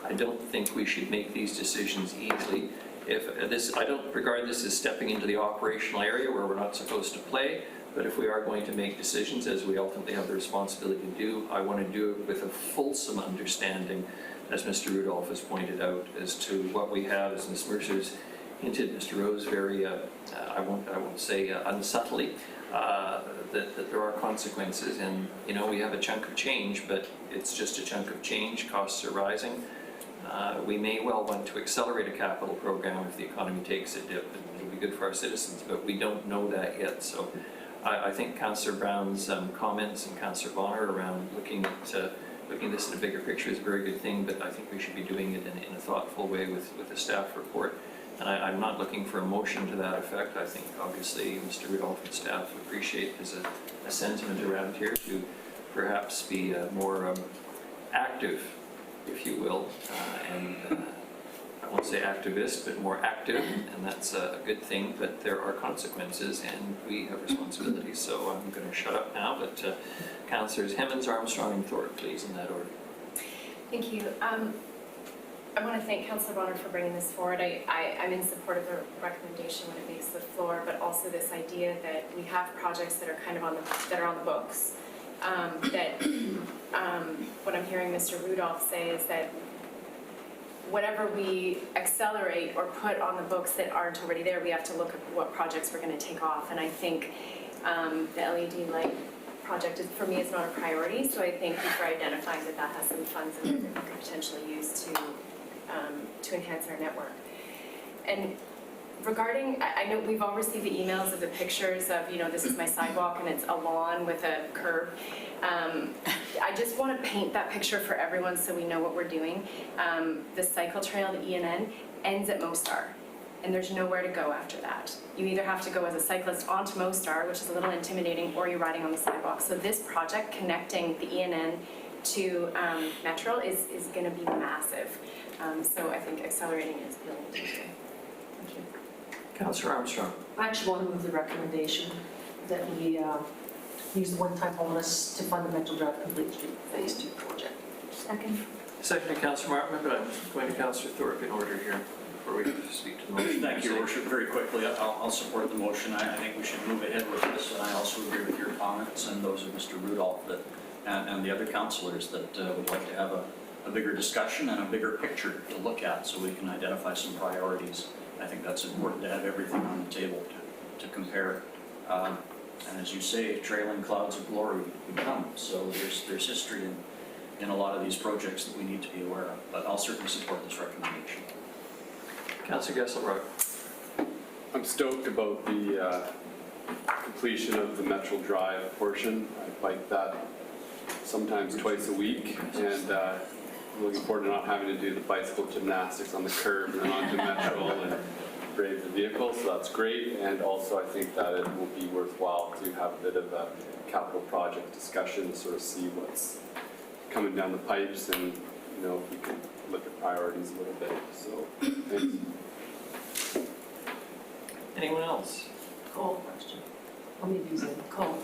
I don't think we should make these decisions easily. I don't regard this as stepping into the operational area where we're not supposed to play, but if we are going to make decisions, as we ultimately have the responsibility to do, I want to do it with a fulsome understanding, as Mr. Rudolph has pointed out, as to what we have, as Ms. Mercer's hinted, Mr. Rose very, I won't say unsubtly, that there are consequences, and you know, we have a chunk of change, but it's just a chunk of change. Costs are rising. We may well want to accelerate a capital program if the economy takes a dip, and it'll be good for our citizens, but we don't know that yet. So I think Councillor Brown's comments and Councillor Bonner around looking at this in a bigger picture is a very good thing, but I think we should be doing it in a thoughtful way with the staff report. And I'm not looking for a motion to that effect. I think obviously Mr. Rudolph and staff appreciate there's a sentiment around here to perhaps be more active, if you will, and I won't say activist, but more active, and that's a good thing, but there are consequences and we have responsibilities. So I'm going to shut up now, but Councillors Hemmons, Armstrong and Thorpe, please, in that order. Thank you. I want to thank Councillor Bonner for bringing this forward. I'm in support of the recommendation when it makes the floor, but also this idea that we have projects that are kind of on the books. What I'm hearing Mr. Rudolph say is that whatever we accelerate or put on the books that aren't already there, we have to look at what projects we're going to take off. And I think the LED light project, for me, is not a priority, so I thank you for identifying that has some funds in it that we could potentially use to to enhance our network. And regarding, I know we've all received the emails of the pictures of, this is my sidewalk and it's a lawn with a curb. I just want to paint that picture for everyone so we know what we're doing. The cycle trail, the ENN, ends at Mostar, and there's nowhere to go after that. You either have to go as a cyclist onto Mostar, which is a little intimidating, or you're riding on the sidewalk. So this project connecting the ENN to Metro is going to be massive. So I think accelerating is brilliant. Thank you. Councillor Armstrong. I actually want to move the recommendation that we use the one-time bonus to fund the Metro Drive Complete Street Phase 2 project. Second. Second to Councillor Martin, but I'm going to Councillor Thorpe in order here before we speak to the motion. Thank you, Your Worship. Very quickly, I'll support the motion. I think we should move ahead with this, and I also agree with your comments and those of Mr. Rudolph that, and the other councillors that would like to have a bigger discussion and a bigger picture to look at so we can identify some priorities. I think that's important to have everything on the table to compare. And as you say, trailing clouds of glory would come. So there's history in a lot of these projects that we need to be aware of. But I'll certainly support this recommendation. Councillor Gesselbrook. I'm stoked about the completion of the Metro Drive portion. I bike that sometimes twice a week, and looking forward to not having to do the bicycle gymnastics on the curb and then onto Metro and brave the vehicle, so that's great. And also I think that it will be worthwhile to have a bit of a capital project discussion to sort of see what's coming down the pipes and, if we can look at priorities a little bit. So, thanks. Anyone else? Call question. I'll maybe use it. Call.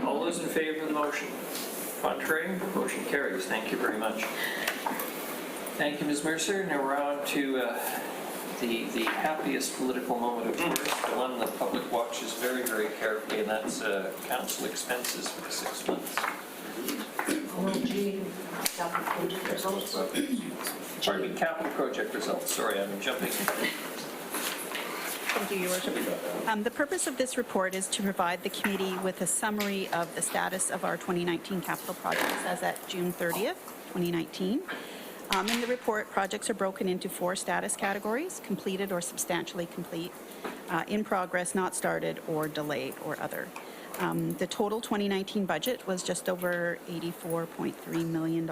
All those in favor of the motion? Contrary? Motion carries. Thank you very much. Thank you, Ms. Mercer. Now we're on to the happiest political moment of yours, the one the public watches very, very carefully, and that's council expenses for the 6 months. Capital project results. Pardon me, capital project results. Sorry, I'm jumping. Thank you, Your Worship. The purpose of this report is to provide the committee with a summary of the status of our 2019 capital projects as at June 30th, 2019. In the report, projects are broken into 4 status categories: completed or substantially complete, in progress, not started, or delayed, or other. The total 2019 budget was just over $84.3 million.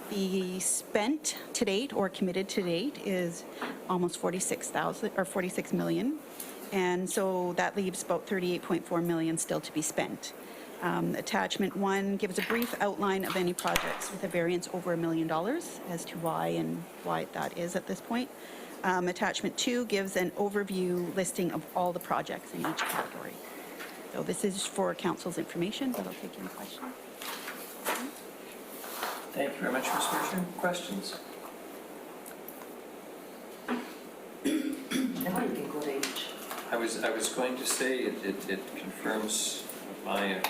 The spent to date or committed to date is almost 46 million, and so that leaves about 38.4 million still to be spent. Attachment 1 gives a brief outline of any projects with a variance over $1 million as to why that is at this point. Attachment 2 gives an overview listing of all the projects in each category. So this is for council's information, but I'll take any questions. Thank you very much, Ms. Mercer. Questions? Now you can go to H. I was going to say it confirms my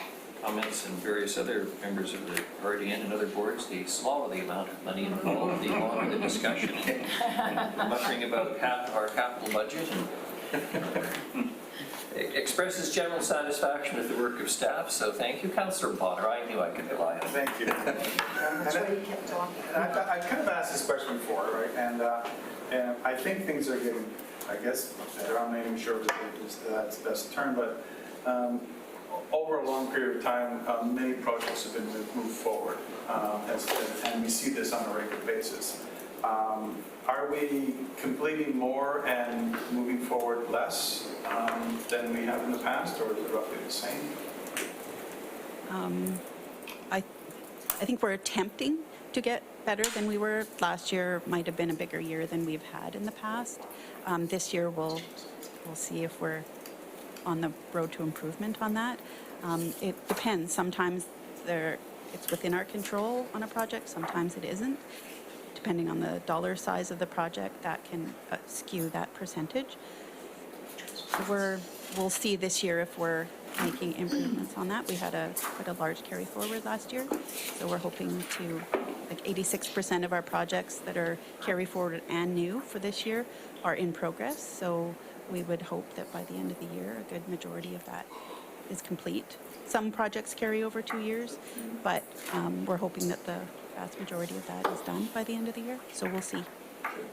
comments and various other members of the RDN and other boards, the smaller the amount of money involved, the longer the discussion, and muttering about half of our capital budget. Expresses general satisfaction with the work of staff, so thank you, Councillor Potter. I knew I could rely on you. Thank you. That's why you kept talking. I've kind of asked this question before, right? And I think things are getting, I guess, better. I'm not even sure if that's the best term, but over a long period of time, many projects have been moved forward, and we see this on a regular basis. Are we completing more and moving forward less than we have in the past, or is it roughly the same? I think we're attempting to get better than we were. Last year might have been a bigger year than we've had in the past. This year we'll see if we're on the road to improvement on that. It depends. Sometimes it's within our control on a project, sometimes it isn't. Depending on the dollar size of the project, that can skew that percentage. We'll see this year if we're making improvements on that. We had quite a large carry forward last year, so we're hoping to, like 86% of our projects that are carry forward and new for this year are in progress. So we would hope that by the end of the year, a good majority of that is complete. Some projects carry over 2 years, but we're hoping that the vast majority of that is done by the end of the year, so we'll see.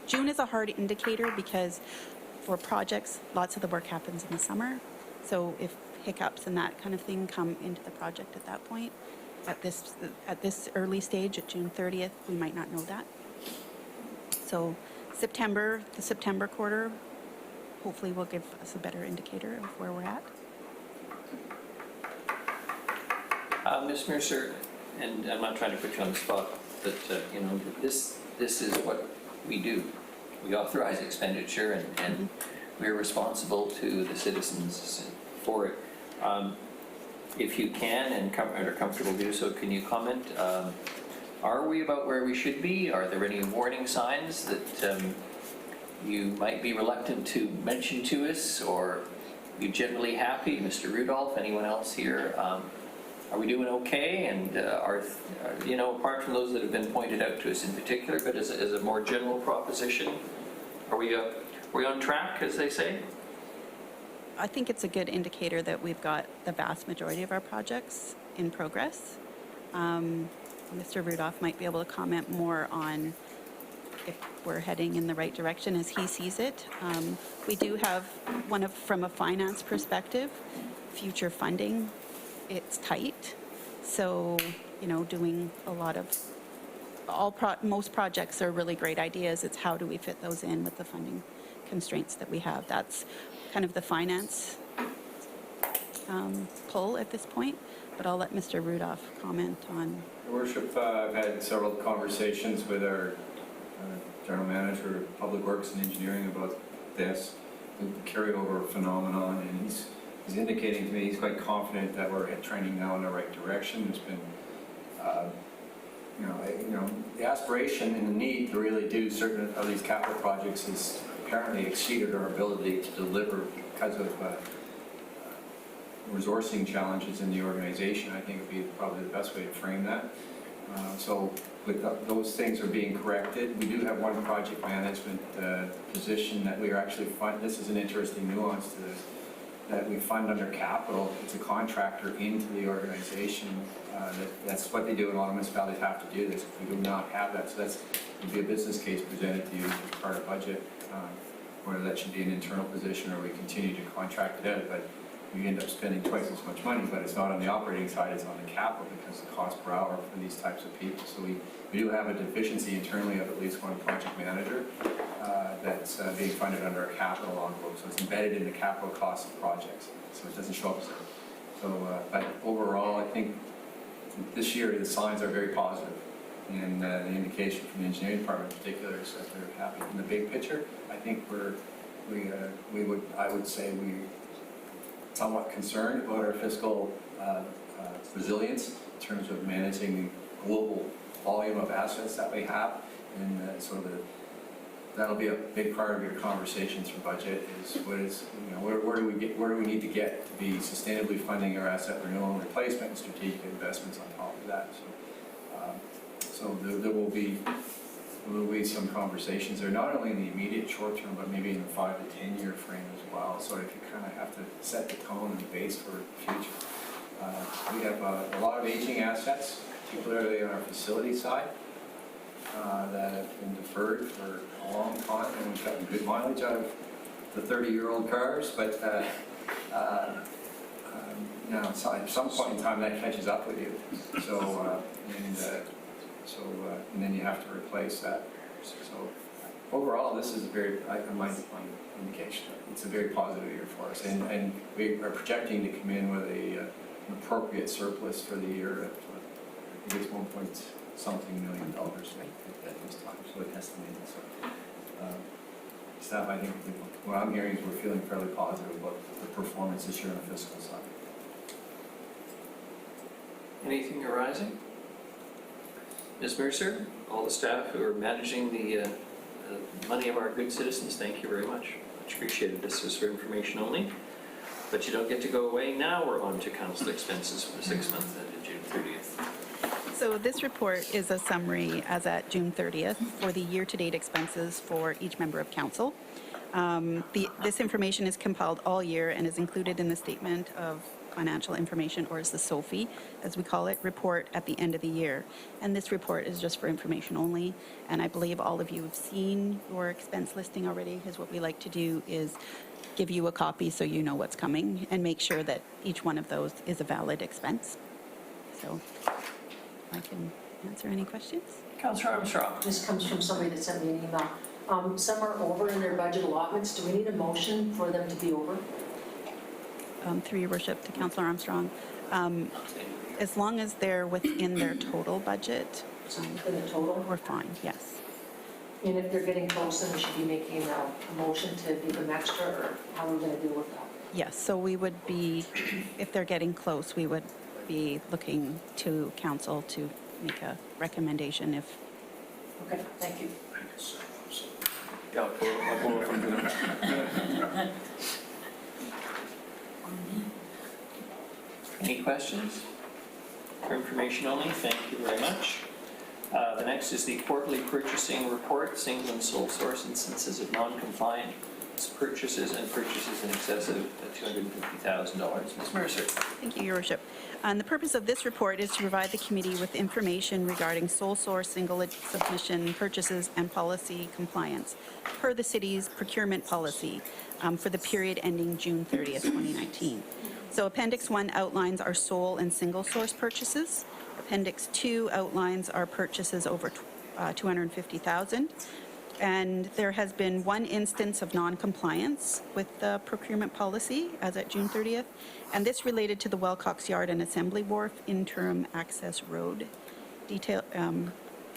June is a hard indicator because for projects, lots of the work happens in the summer. So if hiccups and that kind of thing come into the project at that point, at this early stage, at June 30th, we might not know that. So September, the September quarter, hopefully will give us a better indicator of where we're at. Ms. Mercer, and I'm not trying to put you on the spot, but you know, this is what we do. We authorize expenditure, and we're responsible to the citizens for it. If you can and are comfortable to do so, can you comment? Are we about where we should be? Are there any warning signs that you might be reluctant to mention to us, or you generally happy? Mr. Rudolph, anyone else here? Are we doing okay? And you know, apart from those that have been pointed out to us in particular, but as a more general proposition, are we on track, as they say? I think it's a good indicator that we've got the vast majority of our projects in progress. Mr. Rudolph might be able to comment more on if we're heading in the right direction as he sees it. We do have from a finance perspective, future funding, it's tight. So, you know, doing a lot of, most projects are really great ideas. It's how do we fit those in with the funding constraints that we have. That's kind of the finance pull at this point, but I'll let Mr. Rudolph comment on. Your Worship, I've had several conversations with our General Manager of Public Works and Engineering about this, the carryover phenomenon, and he's indicating to me he's quite confident that we're trending now in the right direction. There's been, the aspiration and the need to really do certain of these capital projects has apparently exceeded our ability to deliver because of resourcing challenges in the organization. I think would be probably the best way to frame that. So with those things are being corrected. We do have one project management position that we are actually funding. This is an interesting nuance to this, that we fund under capital. It's a contractor into the organization. That's what they do, and a lot of municipalities have to do this. We do not have that, so that's would be a business case presented to you as part of budget, whether that should be an internal position or we continue to contract it out. But we end up spending twice as much money, but it's not on the operating side, it's on the capital because the cost per hour for these types of people. So we do have a deficiency internally of at least one project manager that's being funded under a capital envelope. So it's embedded in the capital costs of projects. So it doesn't show up. So, but overall, I think this year the signs are very positive. And the indication from the engineering department in particular is that they're happy. In the big picture, I think I would say we're somewhat concerned about our fiscal resilience in terms of managing the global volume of assets that we have. And so that'll be a big part of your conversations for budget is where do we need to get to be sustainably funding our asset renewal and replacement and strategic investments on top of that. So there will be some conversations there, not only in the immediate short term, but maybe in the 5 to 10 year frame as well. So if you kind of have to set the tone and the base for the future. We have a lot of aging assets, particularly on our facility side, that have been deferred for a long time, and we've gotten good mileage out of the 30-year-old cars, but so at some point in time that catches up with you. So and then you have to replace that. So overall, this is my indication. It's a very positive year for us, and we are projecting to come in with an appropriate surplus for the year at I think it's $1.something million at this time. So it estimated. So staff, I think what I'm hearing is we're feeling fairly positive about the performance this year on the fiscal side. Anything arising? Ms. Mercer, all the staff who are managing the money of our good citizens, thank you very much. Much appreciated. This was for information only, but you don't get to go away. Now we're on to council expenses for the 6 months ended June 30th. So this report is a summary as at June 30th for the year-to-date expenses for each member of council. This information is compiled all year and is included in the statement of financial information, or as the SOFI, as we call it, report at the end of the year. And this report is just for information only, and I believe all of you have seen your expense listing already, because what we like to do is give you a copy so you know what's coming and make sure that each one of those is a valid expense. So I can answer any questions. Councillor Armstrong. This comes from somebody that sent me an email. Some are over in their budget allotments. Do we need a motion for them to be over? Through your worship, to Councillor Armstrong. As long as they're within their total budget, Within the total? we're fine, yes. And if they're getting close, then we should be making a motion to give them extra, or how are we going to deal with that? Yes, so we would be, if they're getting close, we would be looking to council to make a recommendation if. Okay, thank you. Yeah, I'll borrow from you. Any questions? For information only, thank you very much. The next is the quarterly purchasing report, single and sole source instances of non-compliant purchases and purchases in excess of $250,000. Ms. Mercer. Thank you, Your Worship. And the purpose of this report is to provide the committee with information regarding sole source, single submission purchases and policy compliance per the city's procurement policy for the period ending June 30th, 2019. So Appendix 1 outlines our sole and single source purchases. Appendix 2 outlines our purchases over $250,000. And there has been one instance of non-compliance with the procurement policy as at June 30th, and this related to the Wilcox Yard and Assembly Wharf interim access road detail,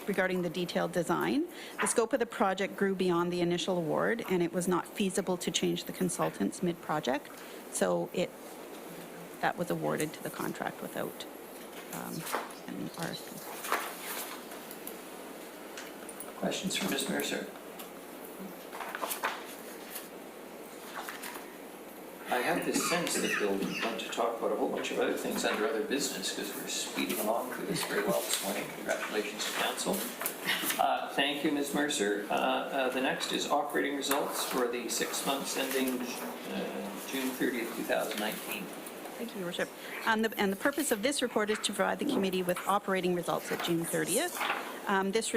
regarding the detailed design. The scope of the project grew beyond the initial award, and it was not feasible to change the consultants mid-project, so that was awarded to the contract without an RFP. Questions for Ms. Mercer? I have this sense that they'll want to talk about a whole bunch of other things under other business because we're speeding along through this very well this morning. Congratulations to council. Thank you, Ms. Mercer. The next is operating results for the 6 months ending June 30th, 2019. Thank you, Your Worship. And the purpose of this report is to provide the committee with operating results at June 30th. This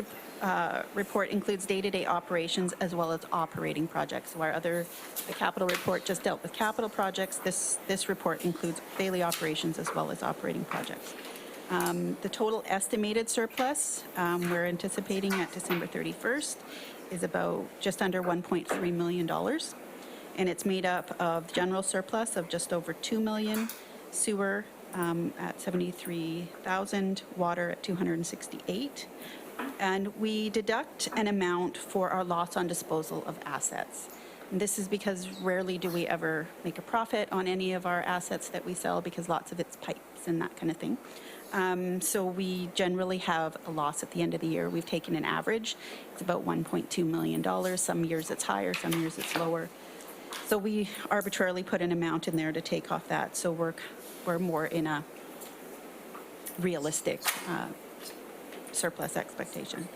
report includes day-to-day operations as well as operating projects. So the capital report just dealt with capital projects. This report includes daily operations as well as operating projects. The total estimated surplus we're anticipating at December 31st is about just under $1.3 million. And it's made up of general surplus of just over $2 million, sewer at $73,000, water at $268,000. And we deduct an amount for our loss on disposal of assets. And this is because rarely do we ever make a profit on any of our assets that we sell, because lots of it's pipes and that kind of thing. So we generally have a loss at the end of the year. We've taken an average. It's about $1.2 million. Some years it's higher, some years it's lower. So we arbitrarily put an amount in there to take off that. So we're more in a realistic surplus expectation.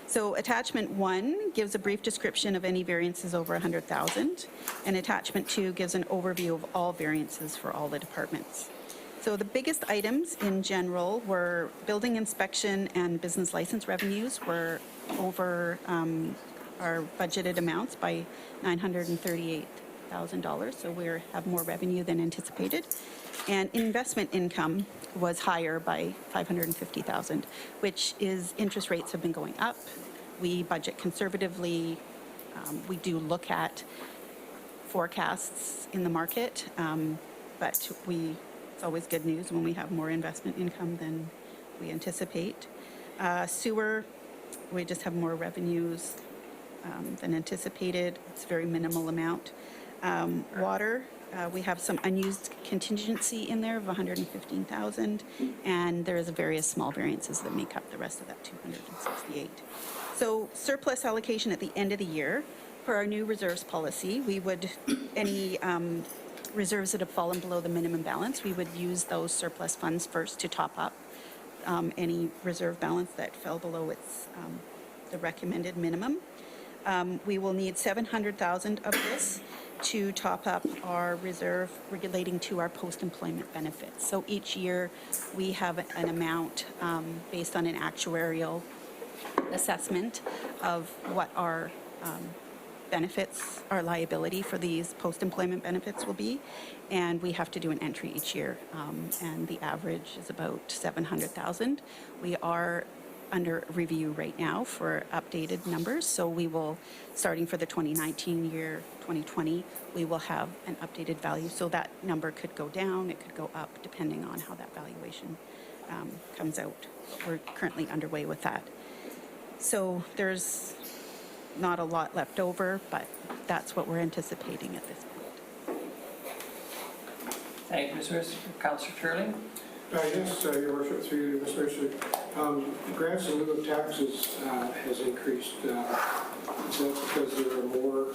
So attachment 1 gives a brief description of any variances over 100,000, and attachment 2 gives an overview of all variances for all the departments. So the biggest items in general were building inspection and business license revenues were over our budgeted amounts by $938,000, so we have more revenue than anticipated. And investment income was higher by $550,000, which is interest rates have been going up. We budget conservatively. We do look at forecasts in the market, but it's always good news when we have more investment income than we anticipate. Sewer, we just have more revenues than anticipated. It's a very minimal amount. Water, we have some unused contingency in there of $115,000, and there is various small variances that make up the rest of that $268,000. So surplus allocation at the end of the year, for our new reserves policy, we would, any reserves that have fallen below the minimum balance, we would use those surplus funds first to top up any reserve balance that fell below the recommended minimum. We will need $700,000 of this to top up our reserve relating to our post-employment benefits. So each year, we have an amount based on an actuarial assessment of what our benefits, our liability for these post-employment benefits will be, and we have to do an entry each year, and the average is about $700,000. We are under review right now for updated numbers, so we will, starting for the 2019 year, 2020, we will have an updated value. So that number could go down, it could go up, depending on how that valuation comes out. We're currently underway with that. So there's not a lot left over, but that's what we're anticipating at this point. Thank you, Ms. Mercer. Councillor Turley? Yes, Your Worship, through you, Ms. Mercer. Grants in lieu of taxes has increased. Is that because there are more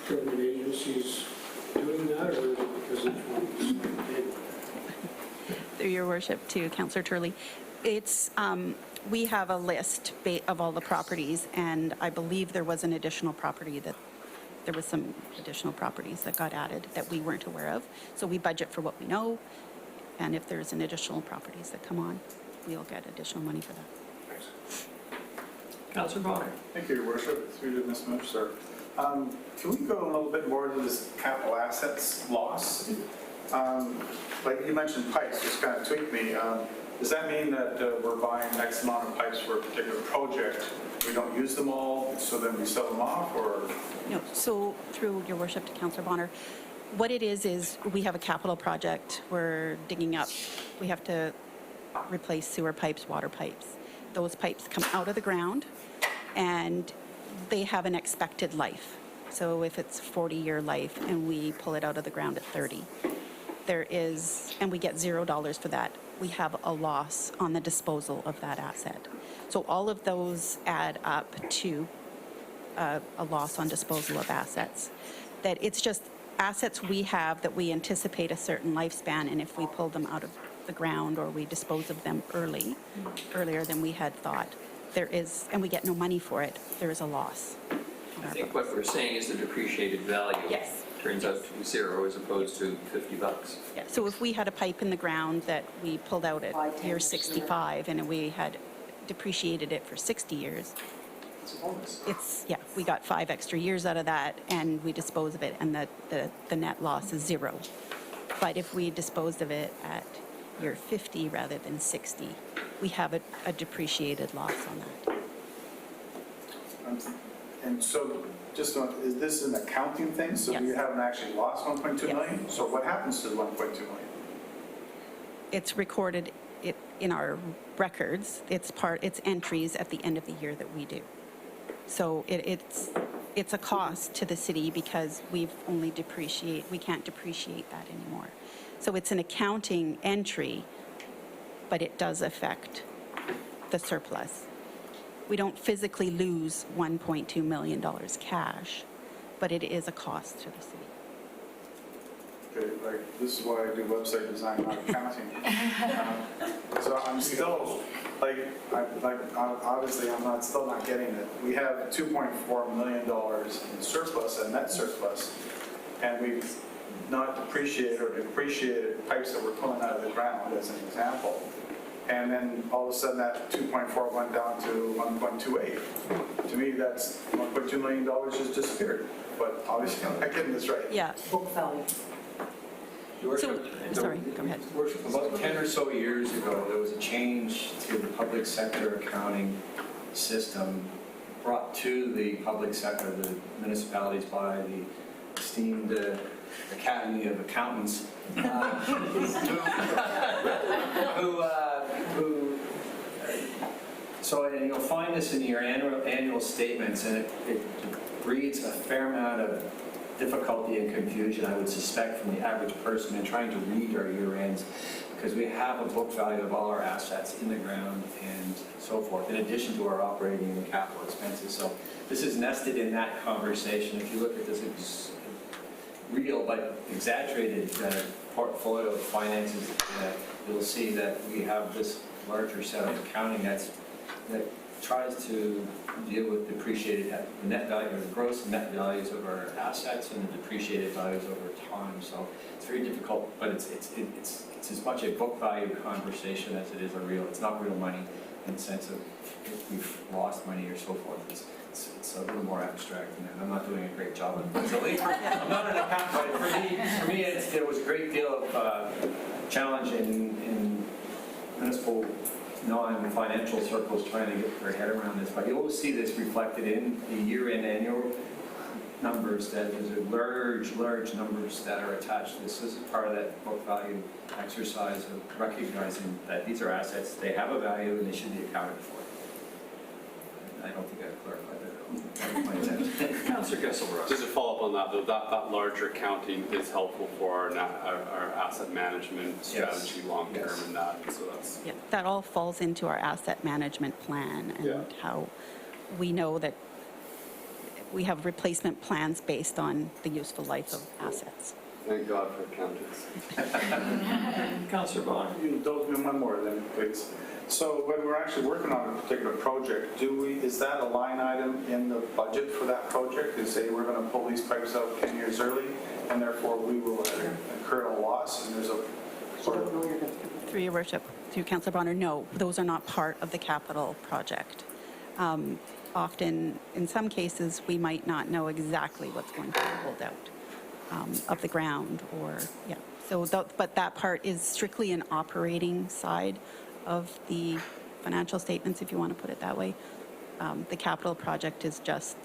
government agencies doing that, or is it because each one is big? Through Your Worship, to Councillor Turley. It's, we have a list of all the properties, and I believe there was an additional property that, there was some additional properties that got added that we weren't aware of. So we budget for what we know, and if there's an additional properties that come on, we'll get additional money for that. Thanks. Councillor Bonner? Thank you, Your Worship. Through to Ms. Mercer. Can we go a little bit more into this capital assets loss? Like you mentioned pipes, just kind of tweaked me. Does that mean that we're buying X amount of pipes for a particular project? We don't use them all, so then we sell them off, or? No, so through Your Worship to Councillor Bonner, what it is we have a capital project. We're digging up, we have to replace sewer pipes, water pipes. Those pipes come out of the ground and they have an expected life. So if it's 40-year life and we pull it out of the ground at 30, there is, and we get $0 for that, we have a loss on the disposal of that asset. So all of those add up to a loss on disposal of assets. That it's just assets we have that we anticipate a certain lifespan, and if we pull them out of the ground or we dispose of them earlier than we had thought, there is, and we get no money for it, there is a loss. I think what we're saying is the depreciated value. Yes. Turns out to be $0 as opposed to $50. Yeah, so if we had a pipe in the ground that we pulled out at year 65 and we had depreciated it for 60 years, it's, yeah, we got 5 extra years out of that and we dispose of it, and the net loss is $0. But if we disposed of it at year 50 rather than 60, we have a depreciated loss on that. And so, just on, is this an accounting thing? So Yes. you haven't actually lost 1.2 Yes. million? So what happens to the 1.2 million? It's recorded in our records. It's entries at the end of the year that we do. So it's a cost to the city because we can't depreciate that anymore. So it's an accounting entry, but it does affect the surplus. We don't physically lose $1.2 million cash, but it is a cost to the city. Okay, like, this is why I do website design, not accounting. So I'm still, obviously I'm still not getting it. We have $2.4 million in surplus, a net surplus, and we've not depreciated or depreciated pipes that we're pulling out of the ground, as an example. And then all of a sudden that 2.4 went down to 1.28. To me, that's $1.2 million just disappeared. But obviously I'm not getting this right. Yeah. Book value. Your Worship, Sorry, go ahead. Worship, about 10 or so years ago, there was a change to the public sector accounting system brought to the public sector, the municipalities, by the esteemed Academy of Accountants, and you'll find this in your annual statements, and it breeds a fair amount of difficulty and confusion, I would suspect, from the average person in trying to read our year ends, because we have a book value of all our assets in the ground and so forth, in addition to our operating and capital expenses. So this is nested in that conversation. If you look at this real but exaggerated portfolio of finances, you'll see that we have this larger set of accounting that tries to deal with depreciated, the net value or the gross and net values of our assets and the depreciated values over time. So it's very difficult, but it's as much a book value conversation as it is it's not real money in the sense of if we've lost money or so forth. It's a little more abstract than that. I'm not doing a great job of it. I'm not an accountant, but for me it was a great deal of challenge in municipal non-financial circles trying to get their head around this. But you always see this reflected in the year-end annual numbers, that there's large numbers that are attached to this. This is part of that book value exercise of recognizing that these are assets, they have a value, and they should be accounted for. I don't think I've clarified that. That was my intent. Councillor Gesselbrook. Just to follow up on that, though, that larger accounting is helpful for our asset management strategy long term and that, so that's. Yeah, that all falls into our asset management plan and how we know that we have replacement plans based on the useful life of assets. Thank God for accountants. Councillor Bonner. You indulge me one more then, please. So when we're actually working on a particular project, is that a line item in the budget for that project? To say we're going to pull these pipes out 10 years early, and therefore we will incur a loss, and there's a sort of... Through your worship, through Councillor Bonner, no, those are not part of the capital project. Often, in some cases, we might not know exactly what's going to be pulled out of the ground, or, yeah. So, but that part is strictly an operating side of the financial statements, if you want to put it that way. The capital project is just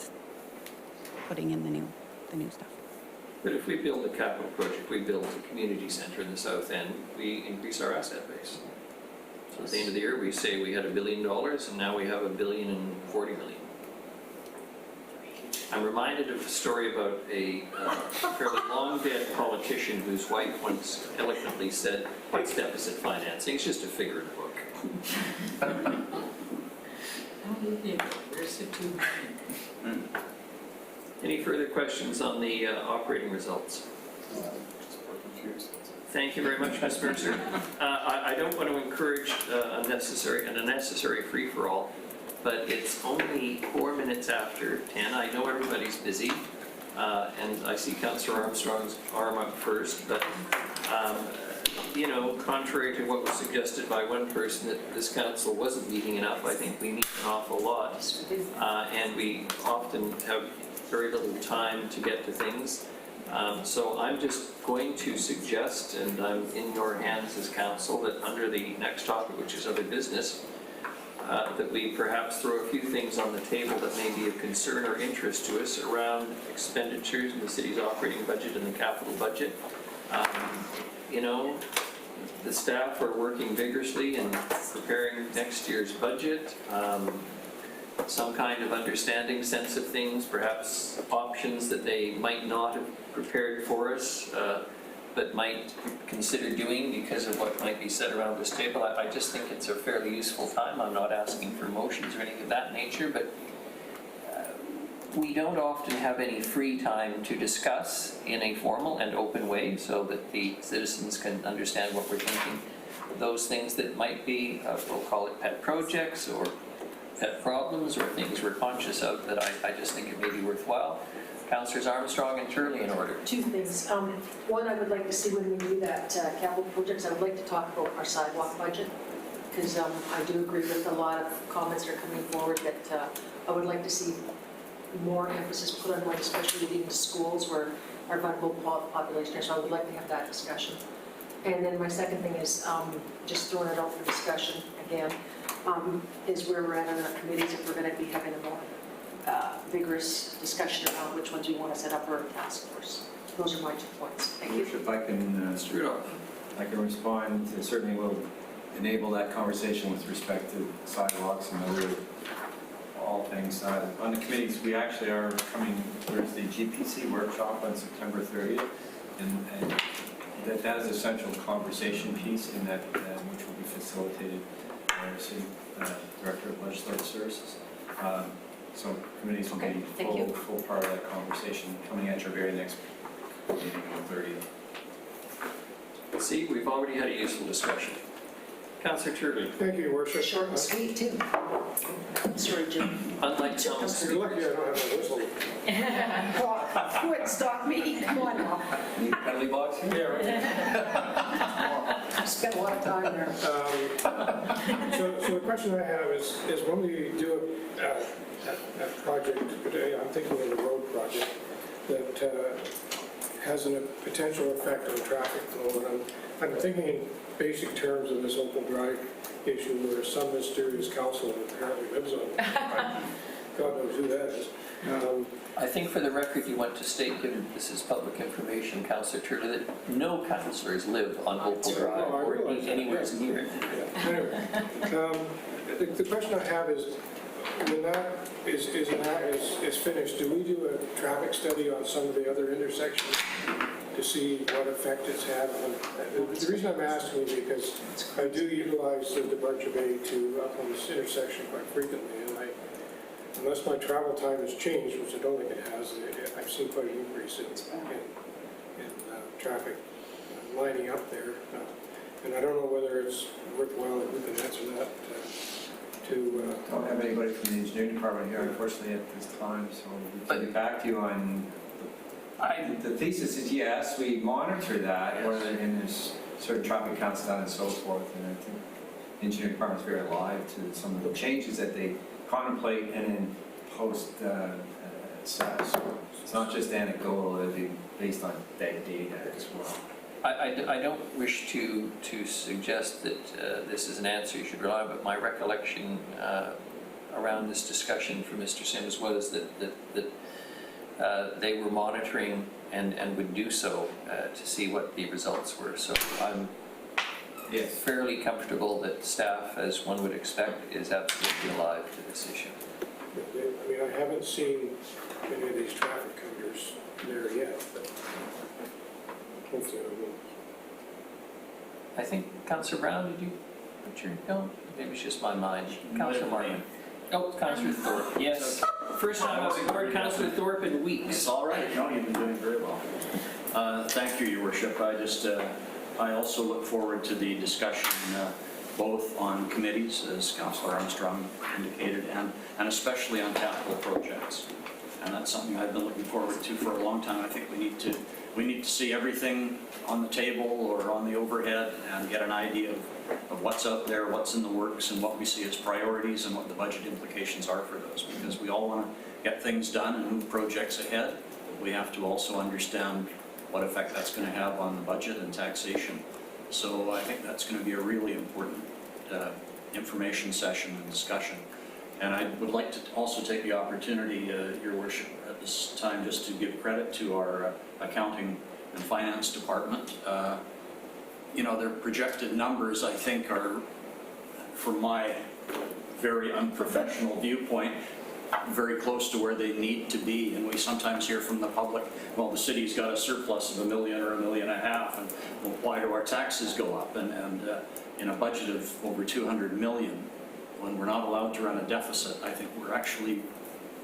putting in the new stuff. But if we build a capital project, we build a community centre in the south end, we increase our asset base. So at the end of the year, we say we had $1 billion, and now we have $1.04 billion. I'm reminded of a story about a fairly long-dead politician whose wife once eloquently said, "What's deficit financing? It's just a figure in the book." Any further questions on the operating results? Thank you very much, Ms. Mercer. I don't want to encourage an unnecessary free-for-all, but it's only 4 minutes after 10. I know everybody's busy, and I see Councillor Armstrong's arm up first, but you know, contrary to what was suggested by one person that this council wasn't meeting enough, I think we meet an awful lot, and we often have very little time to get to things. So I'm just going to suggest, and I'm in your hands as council, that under the next topic, which is other business, that we perhaps throw a few things on the table that may be of concern or interest to us around expenditures in the city's operating budget and the capital budget. You know, the staff are working vigorously in preparing next year's budget. Some kind of understanding, sense of things, perhaps options that they might not have prepared for us, but might consider doing because of what might be said around this table. I just think it's a fairly useful time. I'm not asking for motions or anything of that nature, but we don't often have any free time to discuss in a formal and open way so that the citizens can understand what we're thinking. Those things that might be, we'll call it pet projects or pet problems or things we're conscious of that I just think it may be worthwhile. Councillors Armstrong and Turley in order. Two things. One, I would like to see when we do that capital projects, I would like to talk about our sidewalk budget, because I do agree with a lot of comments that are coming forward that I would like to see more emphasis put on, like especially leading to schools where our vulnerable population is. So I would like to have that discussion. And then my second thing is just throwing it out for discussion again, is where we're at on our committees, if we're going to be having a more vigorous discussion about which ones we want to set up for a task force. Those are my 2 points. Thank you. If I can, I can respond. It certainly will enable that conversation with respect to sidewalks and other all things. On the committees, we actually are coming. There's the GPC workshop on September 30th, and that is a central conversation piece in that which will be facilitated by our city director of legislative services. So committees will be full part of that conversation coming at your very next meeting on the 30th. See, we've already had a useful discussion. Councillor Turley. Thank you, Your Worship. Short and sweet, too. Sorry, Jim. Unlike some You're speakers. lucky I don't have a whistle. Quit, stop me, come on now. Need a penalty box here? Yeah, right. Spent a lot of time there. So the question I have is when we do a project, I'm thinking of a road project that has a potential effect on traffic flow, and I'm thinking in basic terms of this Opal Drive issue where some mysterious council apparently lives on it. God knows who that is. I think for the record, you want to state, given this is public information, Councillor Turley, that no councillors live on Opal Drive or anywhere near it. Anyway, the question I have is, when that is finished, do we do a traffic study on some of the other intersections to see what effect it's had on? The reason I'm asking is because I do utilize the departure bay up on this intersection quite frequently, and unless my travel time has changed, which I don't think it has, I've seen quite an increase in traffic lining up there. And I don't know whether it's worthwhile that we can answer that Don't have anybody from the engineering department here, unfortunately, at this time, so we can get back to you on. The thesis is yes, we monitor that, and there's certain traffic counts done and so forth, and I think the engineering department is very alive to some of the changes that they contemplate and then post assess. So it's not just anecdotal, it'll be based on data as well. I don't wish to suggest that this is an answer you should rely on, but my recollection around this discussion from Mr. Sims was that they were monitoring and would do so to see what the results were. So I'm fairly comfortable that staff, as one would expect, is absolutely alive to this issue. I mean, I haven't seen any of these traffic counters there yet, but hopefully I will. I think, Councillor Brown, did you put your, no, maybe it's just my mind. Councillor Martin. Oh, Councillor Thorpe, yes. First time I've ignored Councillor Thorpe in weeks. It's all right, no, you've been doing very well. Thank you, Your Worship. I also look forward to the discussion both on committees, as Councillor Armstrong indicated, and especially on capital projects. And that's something I've been looking forward to for a long time. I think we need to see everything on the table or on the overhead and get an idea of what's out there, what's in the works, and what we see as priorities and what the budget implications are for those. Because we all want to get things done and move projects ahead. We have to also understand what effect that's going to have on the budget and taxation. So I think that's going to be a really important information session and discussion. And I would like to also take the opportunity, Your Worship, at this time just to give credit to our accounting and finance department. Their projected numbers, I think, are, from my very unprofessional viewpoint, very close to where they need to be. And we sometimes hear from the public, well, the city's got a surplus of $1 million or $1.5 million, and well, why do our taxes go up? And in a budget of over $200 million, when we're not allowed to run a deficit, I think we're actually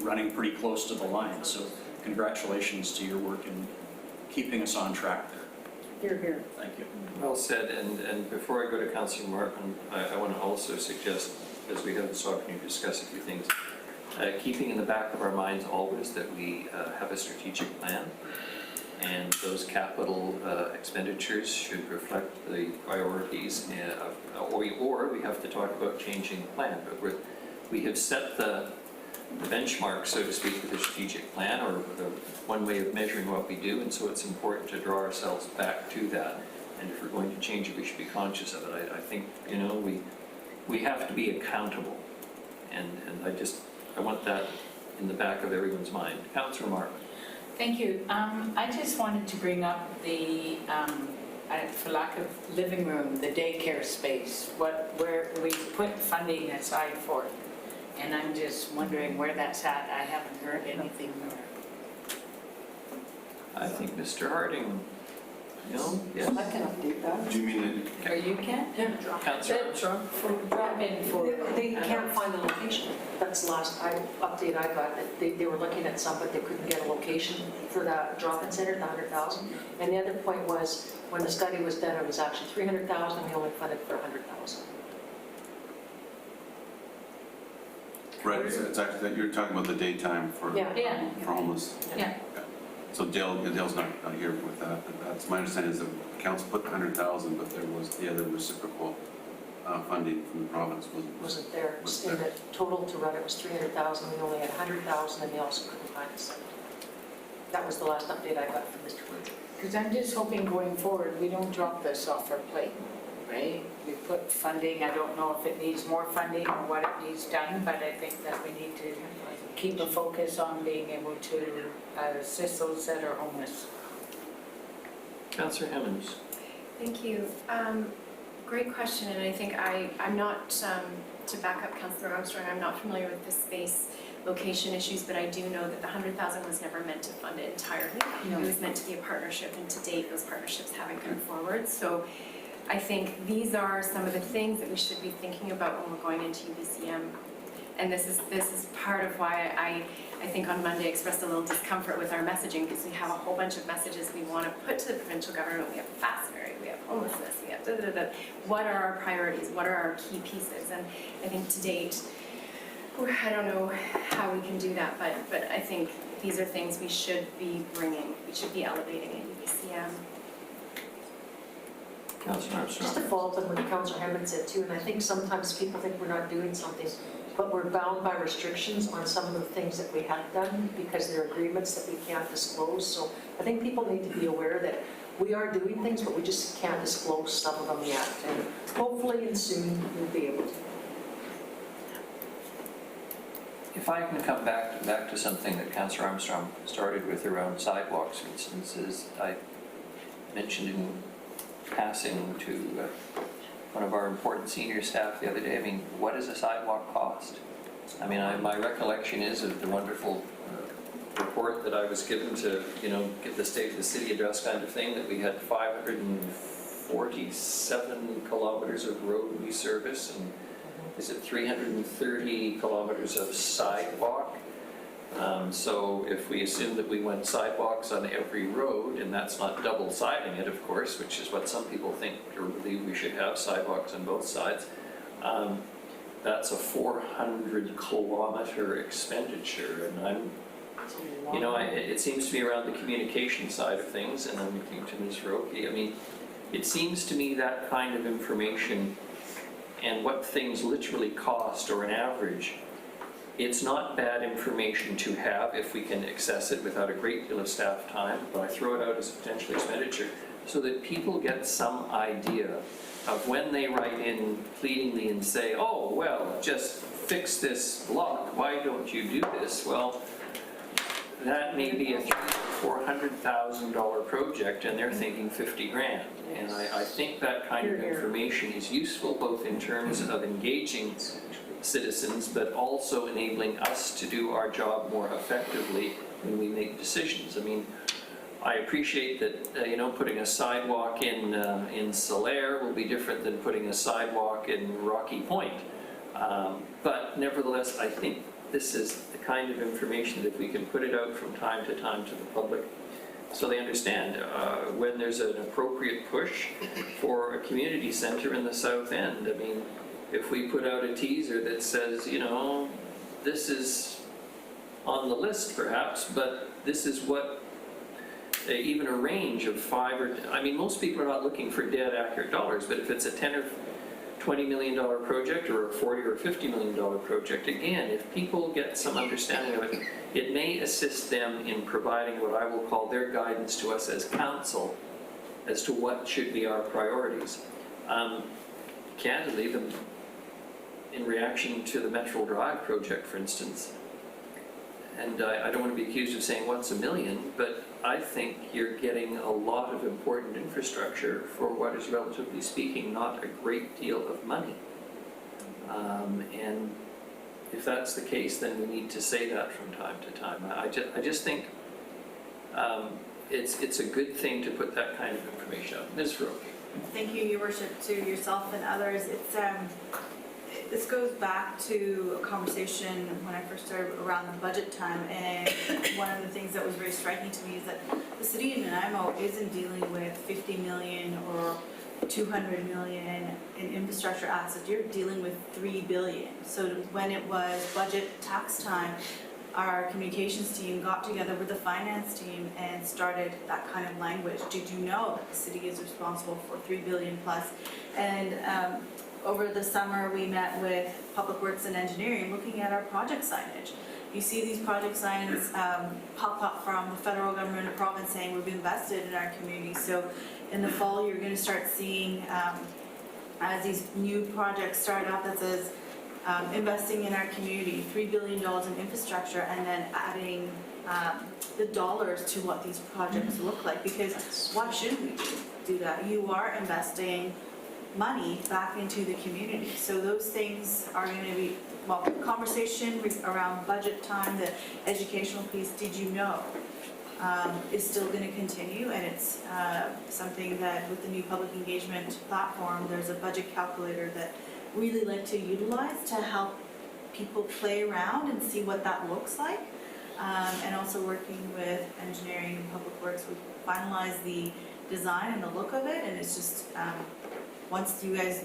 running pretty close to the line. So congratulations to your work in keeping us on track there. Here, here. Thank you. Well said. And before I go to Councillor Martin, I want to also suggest, as we have this opportunity to discuss a few things, keeping in the back of our minds always that we have a strategic plan, and those capital expenditures should reflect the priorities or we have to talk about changing the plan. But we have set the benchmark, so to speak, with the strategic plan, or the one way of measuring what we do, and so it's important to draw ourselves back to that. And if we're going to change it, we should be conscious of it. I think, we have to be accountable, and I want that in the back of everyone's mind. Councillor Martin. Thank you. I just wanted to bring up the, for lack of living room, the daycare space, where we put funding aside for it. And I'm just wondering where that's at. I haven't heard anything more. I think Mr. Harding. No? Yes. I can update that. Do you mean Or you can't? Councillor Armstrong? Drop-in for... They can't find the location. That's the last update I got, that they were looking at some, but they couldn't get a location for the drop-in center, the 100,000. And the other point was, when the study was done, it was actually 300,000, we only funded for 100,000. Right, it's actually, you're talking about the daytime for Yeah. for homeless. Yeah. So Dale's not here with that, but that's, my understanding is that council put 100,000, but there was the other reciprocal funding from the province Wasn't there. Was In there. the total to run it was 300,000, we only had 100,000, and they also couldn't find us. That was the last update I got from Mr. Wood. Because I'm just hoping going forward, we don't drop this off our plate, right? We put funding, I don't know if it needs more funding or what it needs done, but I think that we need to keep a focus on being able to assist those that are homeless. Councillor Hemmons. Thank you. Great question, and I think I'm not, to back up Councillor Armstrong, I'm not familiar with the space location issues, but I do know that the 100,000 was never meant to fund it entirely. No. It was meant to be a partnership, and to date, those partnerships haven't come forward. So I think these are some of the things that we should be thinking about when we're going into UBCM. And this is part of why I think on Monday expressed a little discomfort with our messaging, because we have a whole bunch of messages we want to put to the provincial government. We have fastenary, we have homelessness, we have da-da-da-da. What are our priorities? What are our key pieces? And I think to date, I don't know how we can do that, but I think these are things we should be bringing, we should be elevating in UBCM. Councillor Armstrong. Just to follow up on what Councillor Hammond said too, and I think sometimes people think we're not doing something, but we're bound by restrictions on some of the things that we have done because there are agreements that we can't disclose. So I think people need to be aware that we are doing things, but we just can't disclose some of them yet. And hopefully and soon we'll be able to. If I can come back to something that Councillor Armstrong started with around sidewalks, for instance, is I mentioned in passing to one of our important senior staff the other day, I mean, what does a sidewalk cost? I mean, my recollection is of the wonderful report that I was given to, get the state of the city address kind of thing, that we had 547 kilometers of road we service, and is it 330 kilometers of sidewalk? So if we assume that we went sidewalks on every road, and that's not double siding it, of course, which is what some people think or believe we should have, sidewalks on both sides, that's a 400 kilometer expenditure. And it seems to me around the communication side of things, and I'm looking to Ms. Roque, I mean, it seems to me that kind of information and what things literally cost or an average, it's not bad information to have if we can access it without a great deal of staff time, but I throw it out as a potential expenditure so that people get some idea of when they write in pleadingly and say, oh, well, just fix this block, why don't you do this? Well, that may be a $400,000 project and they're thinking 50 grand. And I think that kind of information is useful both in terms of engaging citizens, but also enabling us to do our job more effectively when we make decisions. I mean, I appreciate that, putting a sidewalk in Solaire will be different than putting a sidewalk in Rocky Point. But nevertheless, I think this is the kind of information that if we can put it out from time to time to the public, so they understand when there's an appropriate push for a community center in the South End. I mean, if we put out a teaser that says, this is on the list perhaps, but this is what, even a range of most people are not looking for dead accurate dollars, but if it's a $10 or $20 million project or a $40 or $50 million project, again, if people get some understanding of it, it may assist them in providing what I will call their guidance to us as council as to what should be our priorities. Candidly, in reaction to the Metro Drive project, for instance, and I don't want to be accused of saying what's a million, but I think you're getting a lot of important infrastructure for what is, relatively speaking, not a great deal of money. And if that's the case, then we need to say that from time to time. I just think it's a good thing to put that kind of information out. Ms. Roque. Thank you, Your Worship, to yourself and others. This goes back to a conversation when I first started around the budget time, and one of the things that was very striking to me is that the city of Nanaimo isn't dealing with 50 million or 200 million in infrastructure assets, you're dealing with 3 billion. So when it was budget tax time, our communications team got together with the finance team and started that kind of language. Did you know that the city is responsible for 3 billion plus? And over the summer, we met with Public Works and Engineering looking at our project signage. You see these project signs pop up from the federal government and province saying we've invested in our community. So in the fall, you're going to start seeing, as these new projects start up, that says investing in our community, $3 billion in infrastructure, and then adding the dollars to what these projects look like. Because why shouldn't we do that? You are investing money back into the community. So those things are going to be, well, conversation around budget time, the educational piece, did you know, is still going to continue. And it's something that with the new public engagement platform, there's a budget calculator that really like to utilize to help people play around and see what that looks like. And also working with engineering and public works, we finalized the design and the look of it, and it's just, once you guys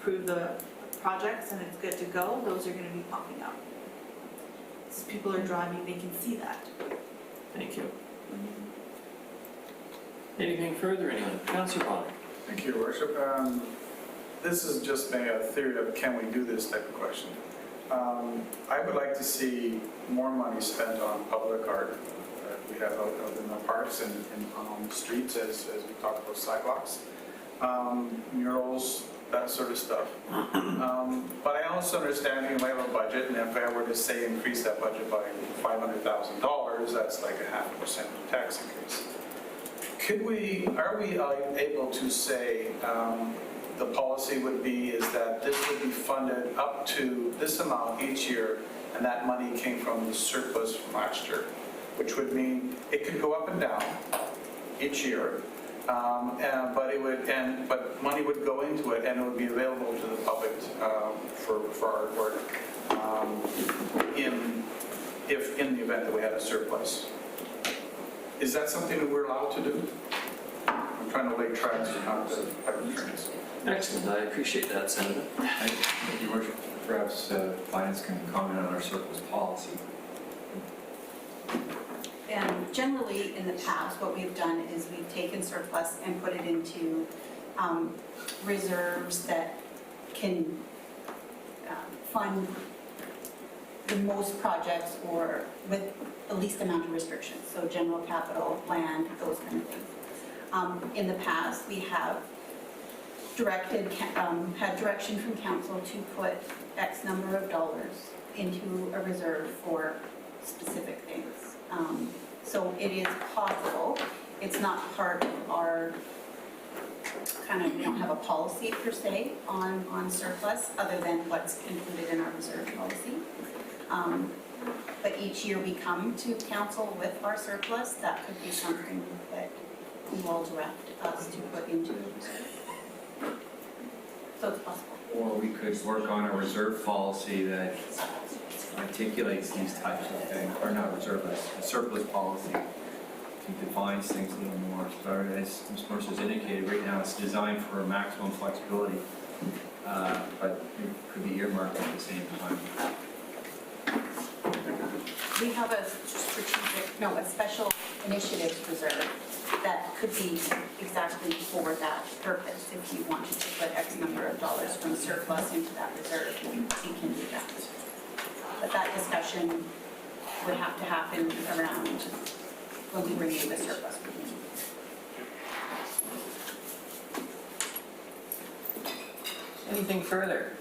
approve the projects and it's good to go, those are gonna be popping up. As people are driving, they can see that. Thank you. Anything further, anyone? Councillor Bonner. Thank you, Your Worship. This is just a theory of can we do this type of question. I would like to see more money spent on public art that we have out in the parks and on the streets as we talk about sidewalks, murals, that sort of stuff. But I also understand you might have a budget, and if I were to say increase that budget by $500,000, that's like a 0.5% tax increase. Are we able to say the policy would be is that this would be funded up to this amount each year, and that money came from the surplus from last year, which would mean it could go up and down each year, but money would go into it and it would be available to the public for our work in the event that we had a surplus. Is that something that we're allowed to do? I'm trying to lay tracks and not to have trends. Excellent, I appreciate that, Senator. Thank you, Your Worship. Perhaps finance can comment on our surplus policy. And generally, in the past, what we've done is we've taken surplus and put it into reserves that can fund the most projects or with the least amount of restrictions. So general capital, land, those kind of things. In the past, we have had direction from council to put X number of dollars into a reserve for specific things. So it is possible. It's not part of our we don't have a policy per se on surplus other than what's included in our reserve policy. But each year we come to council with our surplus, that could be something that you all direct us to put into the reserve. So it's possible. Or we could work on a reserve policy that articulates these types of things, or not reserve, a surplus policy that defines things a little more. So as Ms. Mercer's indicated, right now it's designed for maximum flexibility, but it could be earmarked at the same time. We have a special initiatives reserve that could be exactly for that purpose. If you wanted to put X number of dollars from surplus into that reserve, you can do that. But that discussion would have to happen around when we review the surplus. Anything further?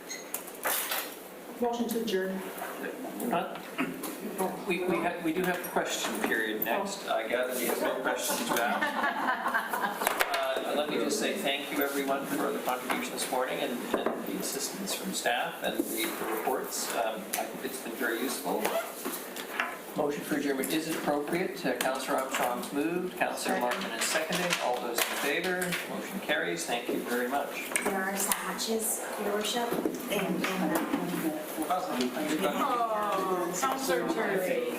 Motion to adjourn. We do have a question period next. I gather we have no questions to ask. Let me just say thank you, everyone, for the contribution this morning and the assistance from staff and the reports. I think it's been very useful. Motion for adjournment is appropriate. Councillor Armstrong's moved. Councillor Martin is seconded. All those in favor, motion carries. Thank you very much. There are sandwiches, Your Worship, and Oh, sounds so terrific.